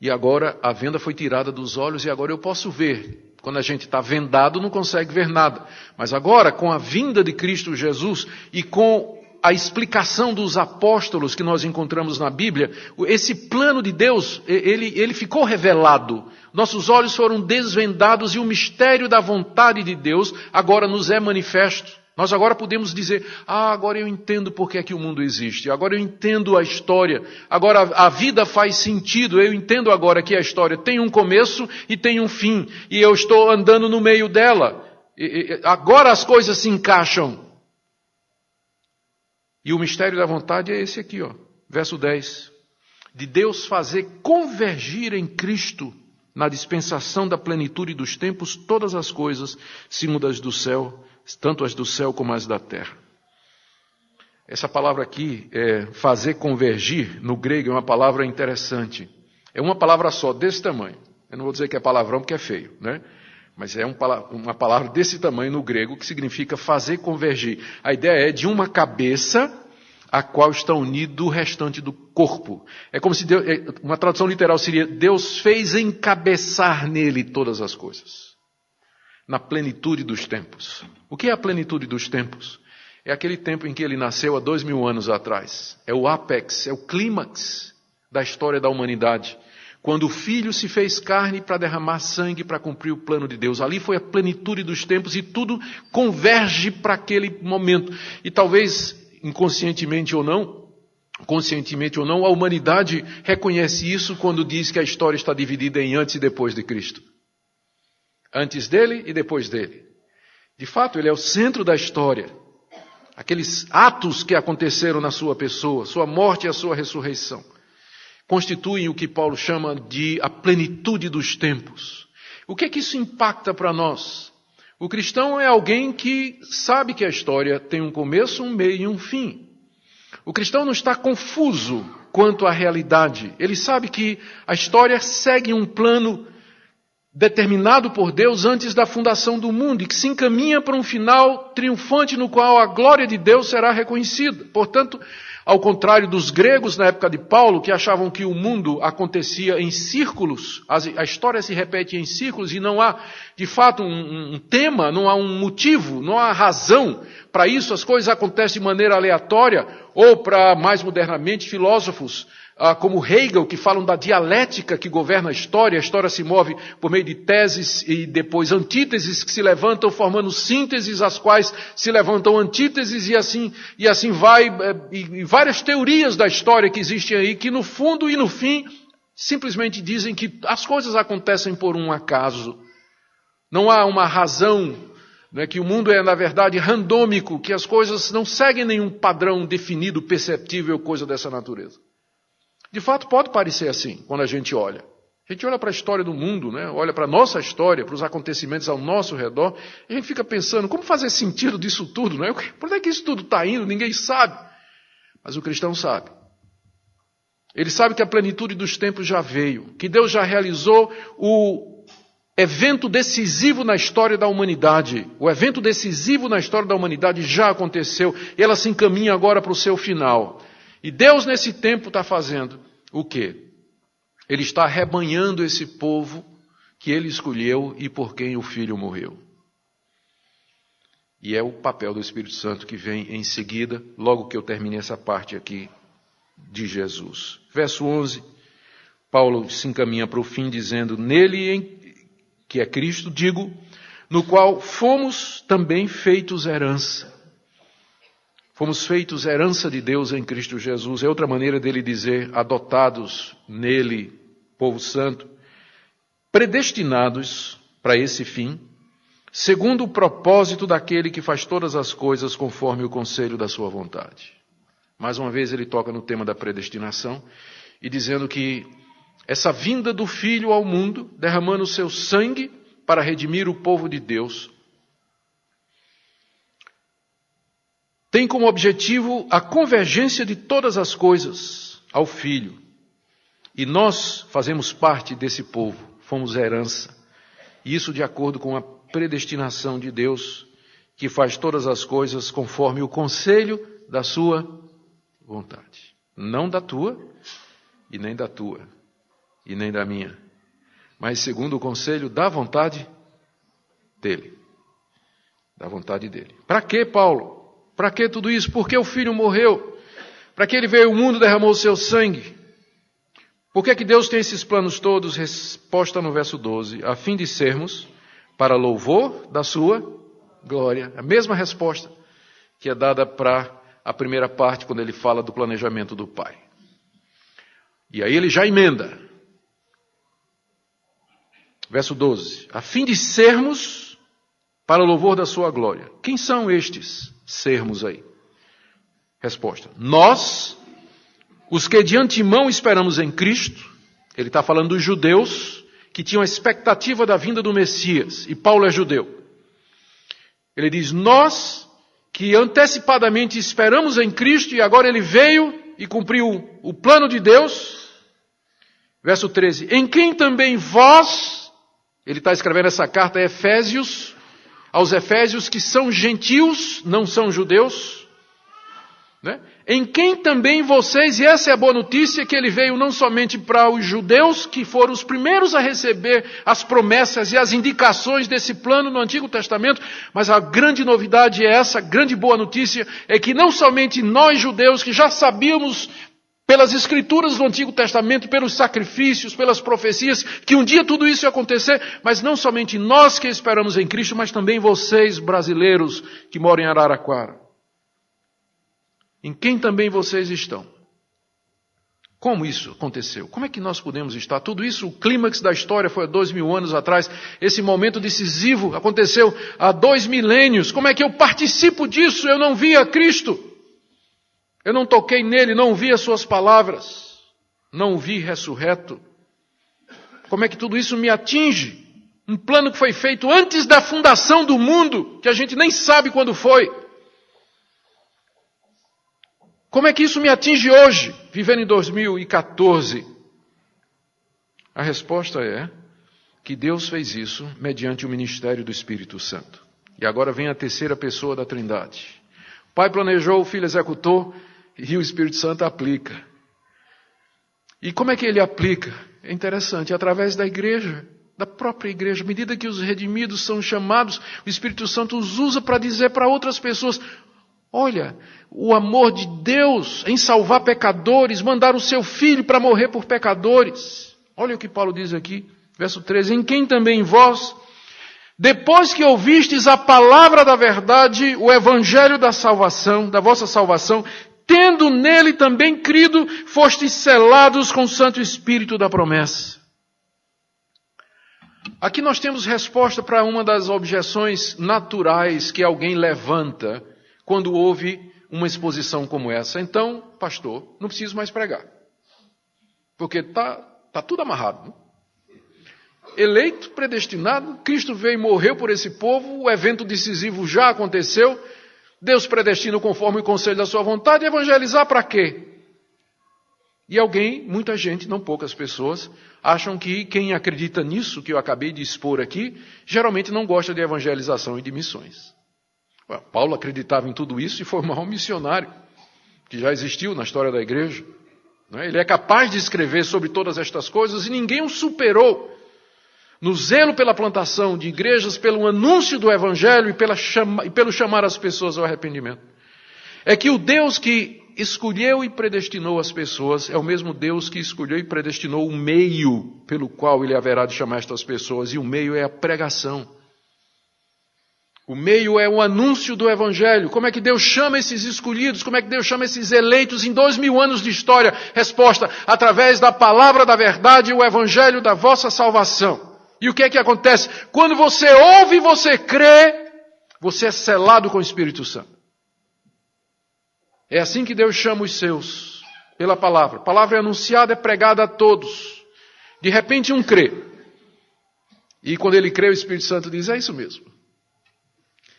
e agora a venda foi tirada dos olhos, e agora eu posso ver. Quando a gente está vendado, não consegue ver nada. Mas agora, com a vinda de Cristo Jesus, e com a explicação dos apóstolos que nós encontramos na Bíblia, esse plano de Deus, ele ficou revelado. Nossos olhos foram desvendados e o mistério da vontade de Deus agora nos é manifesto. Nós agora podemos dizer, agora eu entendo por que é que o mundo existe, agora eu entendo a história, agora a vida faz sentido, eu entendo agora que a história tem um começo e tem um fim, e eu estou andando no meio dela. Agora as coisas se encaixam. E o mistério da vontade é esse aqui, verso 10. De Deus fazer convergir em Cristo, na dispensação da plenitude dos tempos, todas as coisas, segundo as do céu, tanto as do céu como as da terra. Essa palavra aqui, fazer convergir, no grego é uma palavra interessante. É uma palavra só, desse tamanho. Eu não vou dizer que é palavrão porque é feio, né? Mas é uma palavra desse tamanho no grego, que significa fazer convergir. A ideia é de uma cabeça a qual está unido o restante do corpo. É como se Deus, uma tradução literal seria, Deus fez encabeçar nele todas as coisas. Na plenitude dos tempos. O que é a plenitude dos tempos? É aquele tempo em que ele nasceu há 2000 anos atrás. É o ápex, é o clímax da história da humanidade. Quando o Filho se fez carne para derramar sangue para cumprir o plano de Deus. Ali foi a plenitude dos tempos e tudo converge para aquele momento. E talvez, conscientemente ou não, a humanidade reconhece isso quando diz que a história está dividida em antes e depois de Cristo. Antes dele e depois dele. De fato, ele é o centro da história. Aqueles atos que aconteceram na sua pessoa, sua morte e a sua ressurreição. constituem o que Paulo chama de a plenitude dos tempos. O que é que isso impacta para nós? O cristão é alguém que sabe que a história tem um começo, um meio e um fim. O cristão não está confuso quanto à realidade. Ele sabe que a história segue um plano determinado por Deus antes da fundação do mundo e que se encaminha para um final triunfante no qual a glória de Deus será reconhecida. Portanto, ao contrário dos gregos na época de Paulo, que achavam que o mundo acontecia em círculos, a história se repete em círculos e não há, de fato, um tema, não há um motivo, não há razão para isso, as coisas acontecem de maneira aleatória, ou para, mais modernamente, filósofos como Hegel, que falam da dialética que governa a história se move por meio de teses e depois antíteses que se levantam formando sínteses, as quais se levantam antíteses e assim vai, e várias teorias da história que existem aí, que no fundo e no fim simplesmente dizem que as coisas acontecem por um acaso. Não há uma razão, né, que o mundo é na verdade randômico, que as coisas não seguem nenhum padrão definido, perceptível, coisa dessa natureza. De fato, pode parecer assim, quando a gente olha. A gente olha para a história do mundo, né? Olha para a nossa história, para os acontecimentos ao nosso redor, e a gente fica pensando, como fazer sentido disso tudo? Né? Por onde é que isso tudo está indo? Ninguém sabe. Mas o cristão sabe. Ele sabe que a plenitude dos tempos já veio, que Deus já realizou o evento decisivo na história da humanidade. O evento decisivo na história da humanidade já aconteceu, e ela se encaminha agora para o seu final. E Deus nesse tempo está fazendo o quê? Ele está arrebanhando esse povo que Ele escolheu e por quem o Filho morreu. E é o papel do Espírito Santo que vem em seguida, logo que eu termine essa parte aqui de Jesus. Verso 11, Paulo se encaminha para o fim dizendo, nele, que é Cristo, digo, no qual fomos também feitos herança. Fomos feitos herança de Deus em Cristo Jesus. É outra maneira dele dizer, adotados nele, povo santo, predestinados para esse fim, segundo o propósito daquele que faz todas as coisas conforme o conselho da sua vontade. Mais uma vez ele toca no tema da predestinação e dizendo que essa vinda do Filho ao mundo, derramando o seu sangue para redimir o povo de Deus, tem como objetivo a convergência de todas as coisas ao Filho. E nós fazemos parte desse povo, fomos herança. E isso de acordo com a predestinação de Deus, que faz todas as coisas conforme o conselho da sua vontade. Não da tua, e nem da tua, e nem da minha, mas segundo o conselho da vontade dele. Da vontade dele. Para quê, Paulo? Para que tudo isso? Por que o Filho morreu? Para que ele veio ao mundo e derramou o seu sangue? Por que Deus tem esses planos todos? Resposta no verso 12. A fim de sermos para louvor da sua glória. A mesma resposta que é dada para a primeira parte, quando ele fala do planejamento do Pai. E aí ele já emenda. Verso 12. A fim de sermos para louvor da sua glória. Quem são estes sermos aí? Resposta. Nós, os que de antemão esperamos em Cristo, ele está falando dos judeus que tinham a expectativa da vinda do Messias, e Paulo é judeu. Ele diz, nós que antecipadamente esperamos em Cristo e agora ele veio e cumpriu o plano de Deus. Verso 13, em quem também vós, ele está escrevendo essa carta a Efésios, aos Efésios que são gentios, não são judeus, né? Em quem também vocês, e essa é a boa notícia, que ele veio não somente para os judeus, que foram os primeiros a receber as promessas e as indicações desse plano no Antigo Testamento, mas a grande novidade é essa, a grande boa notícia, é que não somente nós judeus, que já sabíamos pelas escrituras do Antigo Testamento, pelos sacrifícios, pelas profecias, que um dia tudo isso ia acontecer, mas não somente nós que esperamos em Cristo, mas também vocês, brasileiros, que moram em Araraquara. Em quem também vocês estão? Como isso aconteceu? Como é que nós podemos estar? Tudo isso, o clímax da história foi há 2000 anos atrás. Esse momento decisivo aconteceu há 2 milênios. Como é que eu participo disso? Eu não vi a Cristo. Eu não toquei nele, não ouvi as suas palavras. não o vi ressurreto? Como é que tudo isso me atinge? Um plano que foi feito antes da fundação do mundo, que a gente nem sabe quando foi. Como é que isso me atinge hoje, vivendo em 2014? A resposta é que Deus fez isso mediante o ministério do Espírito Santo. E agora vem a terceira pessoa da Trindade. O Pai planejou, o Filho executou e o Espírito Santo aplica. E como é que ele aplica? É interessante, através da igreja, da própria igreja. À medida que os redimidos são chamados, o Espírito Santo os usa para dizer para outras pessoas: olha, o amor de Deus em salvar pecadores, mandar o seu Filho para morrer por pecadores. Olha o que Paulo diz aqui, verso 13: em quem também vós, depois que ouvistes a palavra da verdade, o evangelho da salvação, da vossa salvação, tendo nele também crido, fostes selados com o Santo Espírito da promessa. Aqui nós temos resposta para uma das objeções naturais que alguém levanta quando ouve uma exposição como essa. Então, pastor, não preciso mais pregar, porque está tudo amarrado, né? Eleito, predestinado, Cristo veio e morreu por esse povo, o evento decisivo já aconteceu, Deus predestina conforme o conselho da sua vontade, evangelizar para quê? E alguém, muita gente, não poucas pessoas, acham que quem acredita nisso que eu acabei de expor aqui, geralmente não gosta de evangelização e de missões. Paulo acreditava em tudo isso e foi o maior missionário que já existiu na história da igreja. Ele é capaz de escrever sobre todas estas coisas e ninguém o superou no zelo pela plantação de igrejas, pelo anúncio do evangelho e pelo chamar as pessoas ao arrependimento. É que o Deus que escolheu e predestinou as pessoas é o mesmo Deus que escolheu e predestinou o meio pelo qual ele haverá de chamar estas pessoas, e o meio é a pregação. O meio é o anúncio do evangelho. Como é que Deus chama esses escolhidos? Como é que Deus chama esses eleitos em 2000 anos de história? Resposta: através da palavra da verdade e o evangelho da vossa salvação. E o que é que acontece? Quando você ouve e você crê, você é selado com o Espírito Santo. É assim que Deus chama os seus, pela palavra. A palavra é anunciada, é pregada a todos. De repente um crê. E quando ele crê, o Espírito Santo diz: é isso mesmo.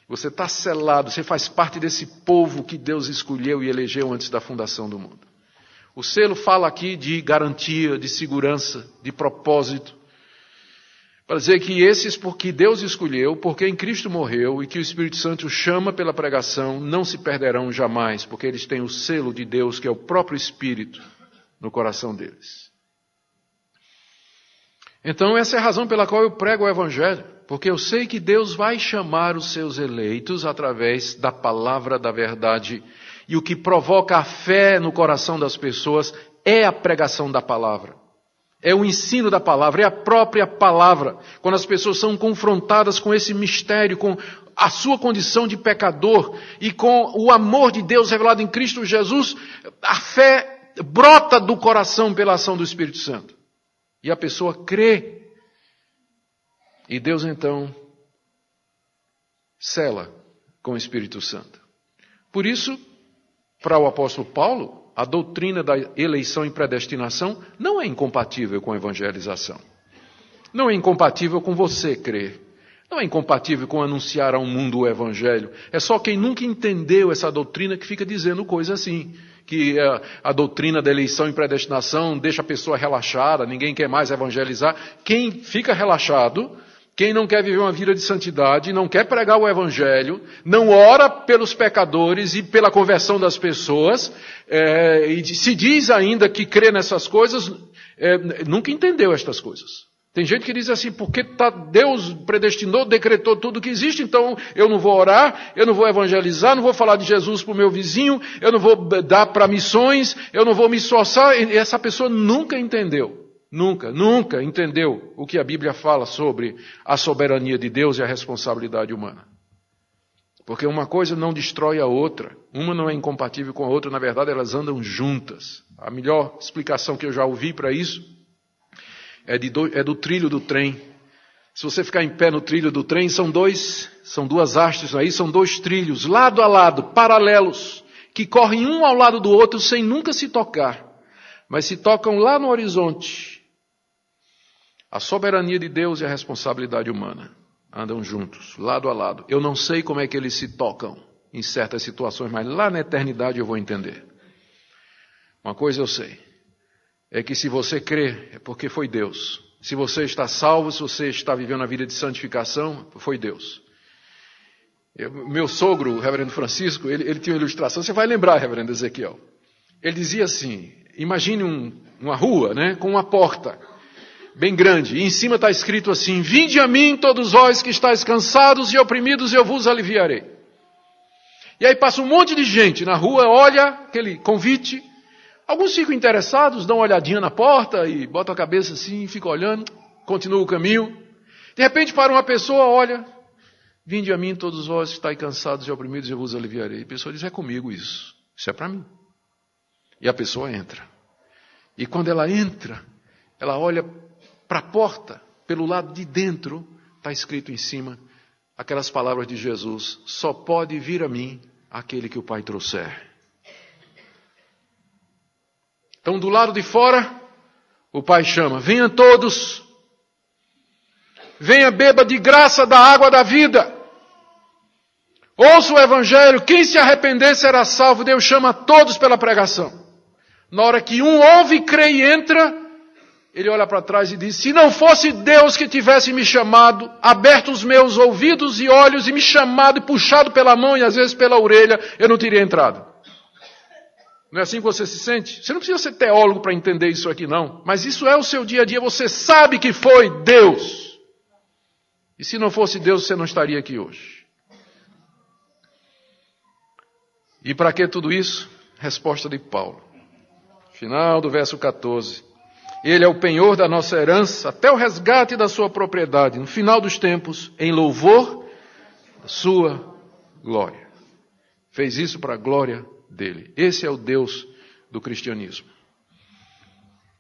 Você está selado, você faz parte desse povo que Deus escolheu e elegeu antes da fundação do mundo. O selo fala aqui de garantia, de segurança, de propósito. Para dizer que esses porque Deus escolheu, porque em Cristo morreu e que o Espírito Santo chama pela pregação, não se perderão jamais, porque eles têm o selo de Deus, que é o próprio Espírito, no coração deles. Então essa é a razão pela qual eu prego o Evangelho, porque eu sei que Deus vai chamar os seus eleitos através da palavra da verdade, e o que provoca a fé no coração das pessoas é a pregação da palavra. É o ensino da palavra, é a própria palavra. Quando as pessoas são confrontadas com esse mistério, com a sua condição de pecador e com o amor de Deus revelado em Cristo Jesus, a fé brota do coração pela ação do Espírito Santo. E a pessoa crê. E Deus então sela com o Espírito Santo. Por isso, para o apóstolo Paulo, a doutrina da eleição e predestinação não é incompatível com a evangelização. Não é incompatível com você crer. Não é incompatível com anunciar ao mundo o evangelho. É só quem nunca entendeu essa doutrina que fica dizendo coisa assim. Que a doutrina da eleição e predestinação deixa a pessoa relaxada, ninguém quer mais evangelizar. Quem fica relaxado, quem não quer viver uma vida de santidade, não quer pregar o evangelho, não ora pelos pecadores e pela conversão das pessoas, e se diz ainda que crê nessas coisas, nunca entendeu estas coisas. Tem gente que diz assim: porque Deus predestinou, decretou tudo que existe, então eu não vou orar, eu não vou evangelizar, não vou falar de Jesus para o meu vizinho, eu não vou dar para missões, eu não vou me esforçar. E essa pessoa nunca entendeu. Nunca entendeu o que a Bíblia fala sobre a soberania de Deus e a responsabilidade humana. Porque uma coisa não destrói a outra, uma não é incompatível com a outra, na verdade elas andam juntas. A melhor explicação que eu já ouvi para isso é do trilho do trem. Se você ficar em pé no trilho do trem, são duas hastes aí, são dois trilhos, lado a lado, paralelos, que correm um ao lado do outro sem nunca se tocar. mas se tocam lá no horizonte. A soberania de Deus e a responsabilidade humana andam juntos, lado a lado. Eu não sei como é que eles se tocam em certas situações, mas lá na eternidade eu vou entender. Uma coisa eu sei, é que se você crê, é porque foi Deus. Se você está salvo, se você está vivendo a vida de santificação, foi Deus. Meu sogro, o reverendo Francisco, ele tinha uma ilustração, você vai lembrar, reverendo Ezequiel. Ele dizia assim, imagine uma rua, né, com uma porta bem grande, e em cima está escrito assim, vinde a mim todos vós que estáis cansados e oprimidos, e eu vos aliviarei. E aí passa um monte de gente na rua, olha aquele convite, alguns ficam interessados, dão uma olhadinha na porta e botam a cabeça assim, ficam olhando, continuam o caminho. De repente para uma pessoa, olha, vinde a mim todos vós que estáis cansados e oprimidos, e eu vos aliviarei. A pessoa diz, é comigo isso é para mim. E a pessoa entra. E quando ela entra, ela olha para a porta, pelo lado de dentro, está escrito em cima, aquelas palavras de Jesus, só pode vir a mim aquele que o Pai trouxer. Então, do lado de fora, o Pai chama, venham todos, venha beba de graça da água da vida. Ouça o Evangelho, quem se arrepender será salvo. Deus chama todos pela pregação. Na hora que um ouve, crê e entra, ele olha para trás e diz, se não fosse Deus que tivesse me chamado, aberto os meus ouvidos e olhos e me chamado e puxado pela mão e às vezes pela orelha, eu não teria entrado. Não é assim que você se sente? Você não precisa ser teólogo para entender isso aqui não, mas isso é o seu dia a dia, você sabe que foi Deus. E se não fosse Deus, você não estaria aqui hoje. E para que tudo isso? Resposta de Paulo. Final do verso 14. Ele é o penhor da nossa herança, até o resgate da sua propriedade, no final dos tempos, em louvor da sua glória. Fez isso para a glória dele. Esse é o Deus do cristianismo.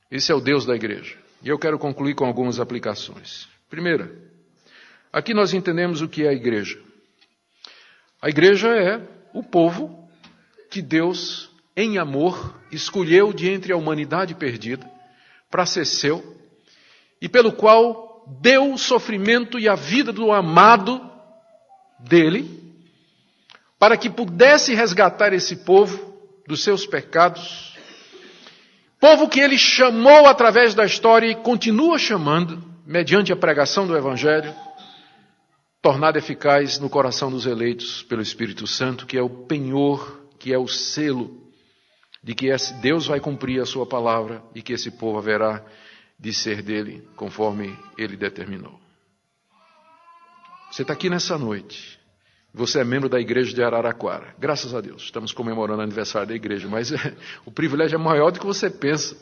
Esse é o Deus da igreja. E eu quero concluir com algumas aplicações. Primeira, aqui nós entendemos o que é a igreja. A igreja é o povo que Deus, em amor, escolheu de entre a humanidade perdida para ser seu e pelo qual deu o sofrimento e a vida do amado dele para que pudesse resgatar esse povo dos seus pecados, povo que ele chamou através da história e continua chamando, mediante a pregação do Evangelho, tornado eficaz no coração dos eleitos pelo Espírito Santo, que é o penhor, que é o selo de que Deus vai cumprir a sua palavra e que esse povo haverá de ser dele, conforme ele determinou. Você está aqui nessa noite, você é membro da igreja de Araraquara, graças a Deus, estamos comemorando o aniversário da igreja, mas o privilégio é maior do que você pensa,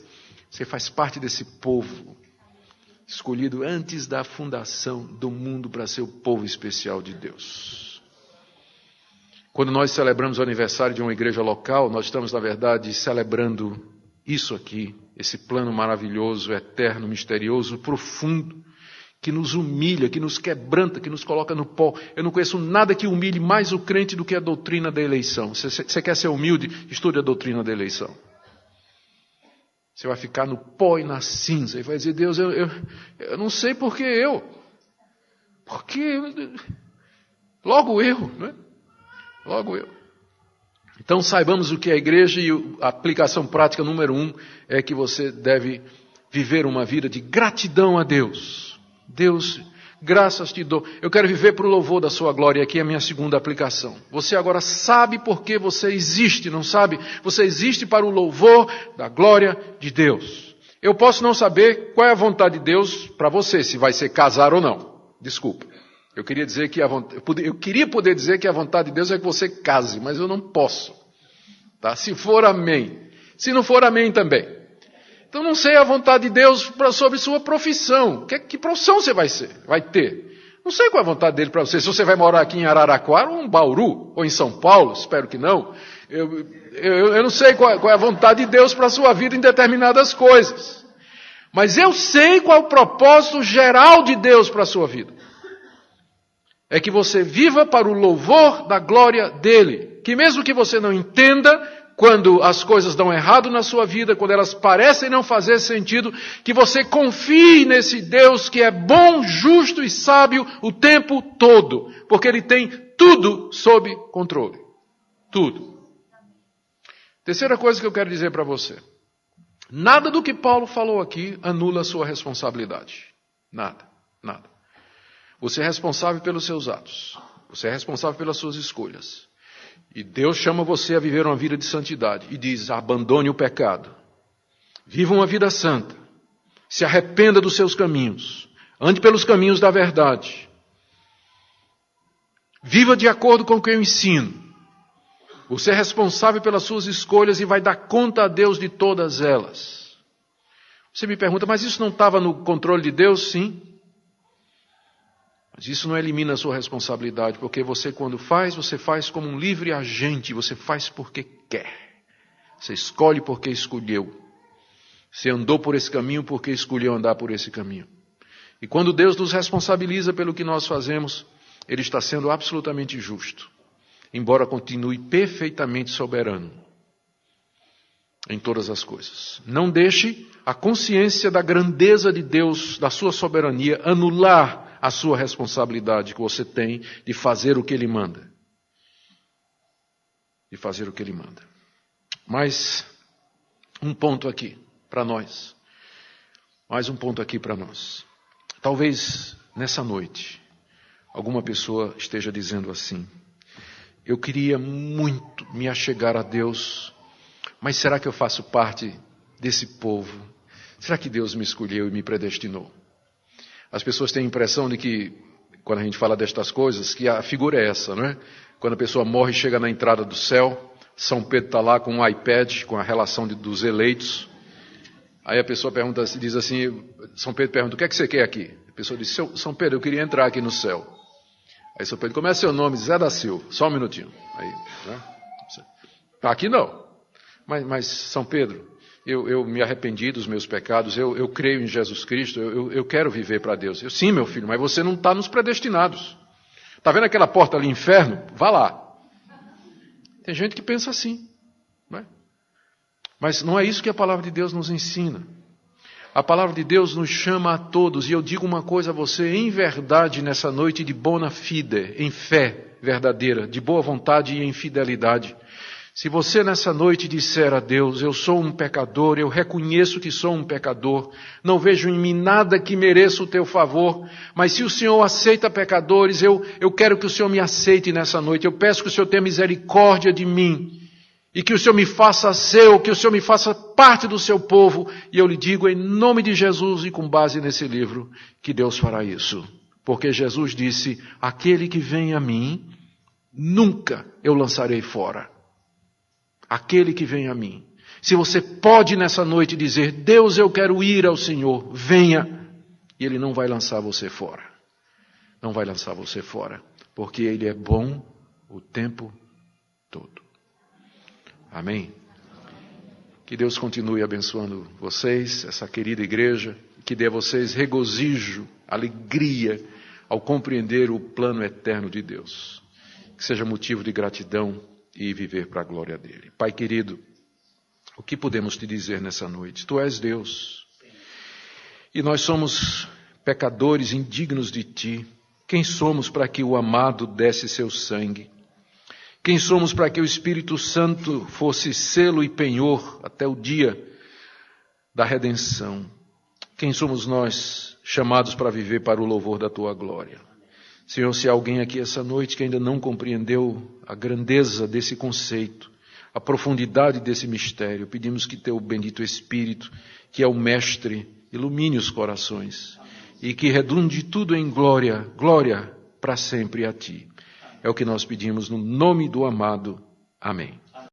você faz parte desse povo, escolhido antes da fundação do mundo para ser o povo especial de Deus. Quando nós celebramos o aniversário de uma igreja local, nós estamos, na verdade, celebrando isso aqui, esse plano maravilhoso, eterno, misterioso, profundo, que nos humilha, que nos quebranta, que nos coloca no pó. Eu não conheço nada que humilhe mais o crente do que a doutrina da eleição. Você quer ser humilde? Estude a doutrina da eleição. Você vai ficar no pó e na cinza e vai dizer, Deus, eu não sei por que eu. Porque logo eu, né? Logo eu. Então saibamos o que é a igreja e a aplicação prática número 1 é que você deve viver uma vida de gratidão a Deus. Deus, graças te dou. Eu quero viver para o louvor da sua glória. Aqui é a minha segunda aplicação. Você agora sabe por que você existe, não sabe? Você existe para o louvor da glória de Deus. Eu posso não saber qual é a vontade de Deus para você, se vai ser casar ou não. Desculpa. Eu queria poder dizer que a vontade de Deus é que você case, mas eu não posso. Tá? Se for amém. Se não for amém também. Então não sei a vontade de Deus sobre sua profissão. Que profissão você vai ter? Não sei qual é a vontade dele para você. Se você vai morar aqui em Araraquara ou em Bauru, ou em São Paulo, espero que não. Eu não sei qual é a vontade de Deus para a sua vida em determinadas coisas. Mas eu sei qual é o propósito geral de Deus para a sua vida. É que você viva para o louvor da glória dele. Que mesmo que você não entenda, quando as coisas dão errado na sua vida, quando elas parecem não fazer sentido, que você confie nesse Deus que é bom, justo e sábio o tempo todo, porque Ele tem tudo sob controle. Tudo. Terceira coisa que eu quero dizer para você. Nada do que Paulo falou aqui anula a sua responsabilidade. Nada. Você é responsável pelos seus atos. Você é responsável pelas suas escolhas. E Deus chama você a viver uma vida de santidade. E diz, abandone o pecado. Viva uma vida santa. Se arrependa dos seus caminhos. Ande pelos caminhos da verdade. Viva de acordo com o que eu ensino. Você é responsável pelas suas escolhas e vai dar conta a Deus de todas elas. Você me pergunta, mas isso não estava no controle de Deus? Sim. Mas isso não elimina a sua responsabilidade, porque você quando faz, você faz como um livre agente, você faz porque quer. Você escolhe porque escolheu. Você andou por esse caminho porque escolheu andar por esse caminho. E quando Deus nos responsabiliza pelo que nós fazemos, Ele está sendo absolutamente justo, embora continue perfeitamente soberano em todas as coisas. Não deixe a consciência da grandeza de Deus, da sua soberania, anular a sua responsabilidade que você tem de fazer o que Ele manda. De fazer o que Ele manda. Mas um ponto aqui para nós. Mais um ponto aqui para nós. Talvez nessa noite alguma pessoa esteja dizendo assim: eu queria muito me achegar a Deus, mas será que eu faço parte desse povo? Será que Deus me escolheu e me predestinou? As pessoas têm a impressão de que, quando a gente fala destas coisas, que a figura é essa, não é? Quando a pessoa morre e chega na entrada do céu, São Pedro está lá com um iPad, com a relação dos eleitos. Aí a pessoa pergunta, diz assim, São Pedro pergunta, o que é que você quer aqui? A pessoa diz, São Pedro, eu queria entrar aqui no céu. Aí São Pedro, como é seu nome? Zé da Silva. Só um minutinho. Aí, né? Aqui não. Mas São Pedro, eu me arrependi dos meus pecados, eu creio em Jesus Cristo, eu quero viver para Deus. Sim, meu filho, mas você não está nos predestinados. Está vendo aquela porta ali, inferno? Vá lá. Tem gente que pensa assim. Não é? Mas não é isso que a palavra de Deus nos ensina. A palavra de Deus nos chama a todos, e eu digo uma coisa a você, em verdade, nessa noite de bona fide, em fé verdadeira, de boa vontade e em fidelidade. Se você nessa noite disser a Deus, eu sou um pecador, eu reconheço que sou um pecador, não vejo em mim nada que mereça o teu favor, mas se o Senhor aceita pecadores, eu quero que o Senhor me aceite nessa noite, eu peço que o Senhor tenha misericórdia de mim, e que o Senhor me faça seu, que o Senhor me faça parte do seu povo, e eu lhe digo em nome de Jesus e com base nesse livro, que Deus fará isso. Porque Jesus disse, aquele que vem a mim, nunca eu lançarei fora. Aquele que vem a mim. Se você pode nessa noite dizer, Deus, eu quero ir ao Senhor, venha, e Ele não vai lançar você fora. Não vai lançar você fora, porque Ele é bom o tempo todo. Amém? Que Deus continue abençoando vocês, essa querida igreja, que dê a vocês regozijo, alegria, ao compreender o plano eterno de Deus. Que seja motivo de gratidão e viver para a glória dele. Pai querido, o que podemos te dizer nessa noite? Tu és Deus. E nós somos pecadores indignos de ti. Quem somos para que o amado desse seu sangue? Quem somos para que o Espírito Santo fosse selo e penhor até o dia da redenção? Quem somos nós chamados para viver para o louvor da tua glória? Senhor, se há alguém aqui essa noite que ainda não compreendeu a grandeza desse conceito, a profundidade desse mistério, pedimos que teu bendito Espírito, que é o Mestre, ilumine os corações e que redunde tudo em glória, glória para sempre a ti. É o que nós pedimos no nome do amado. Amém.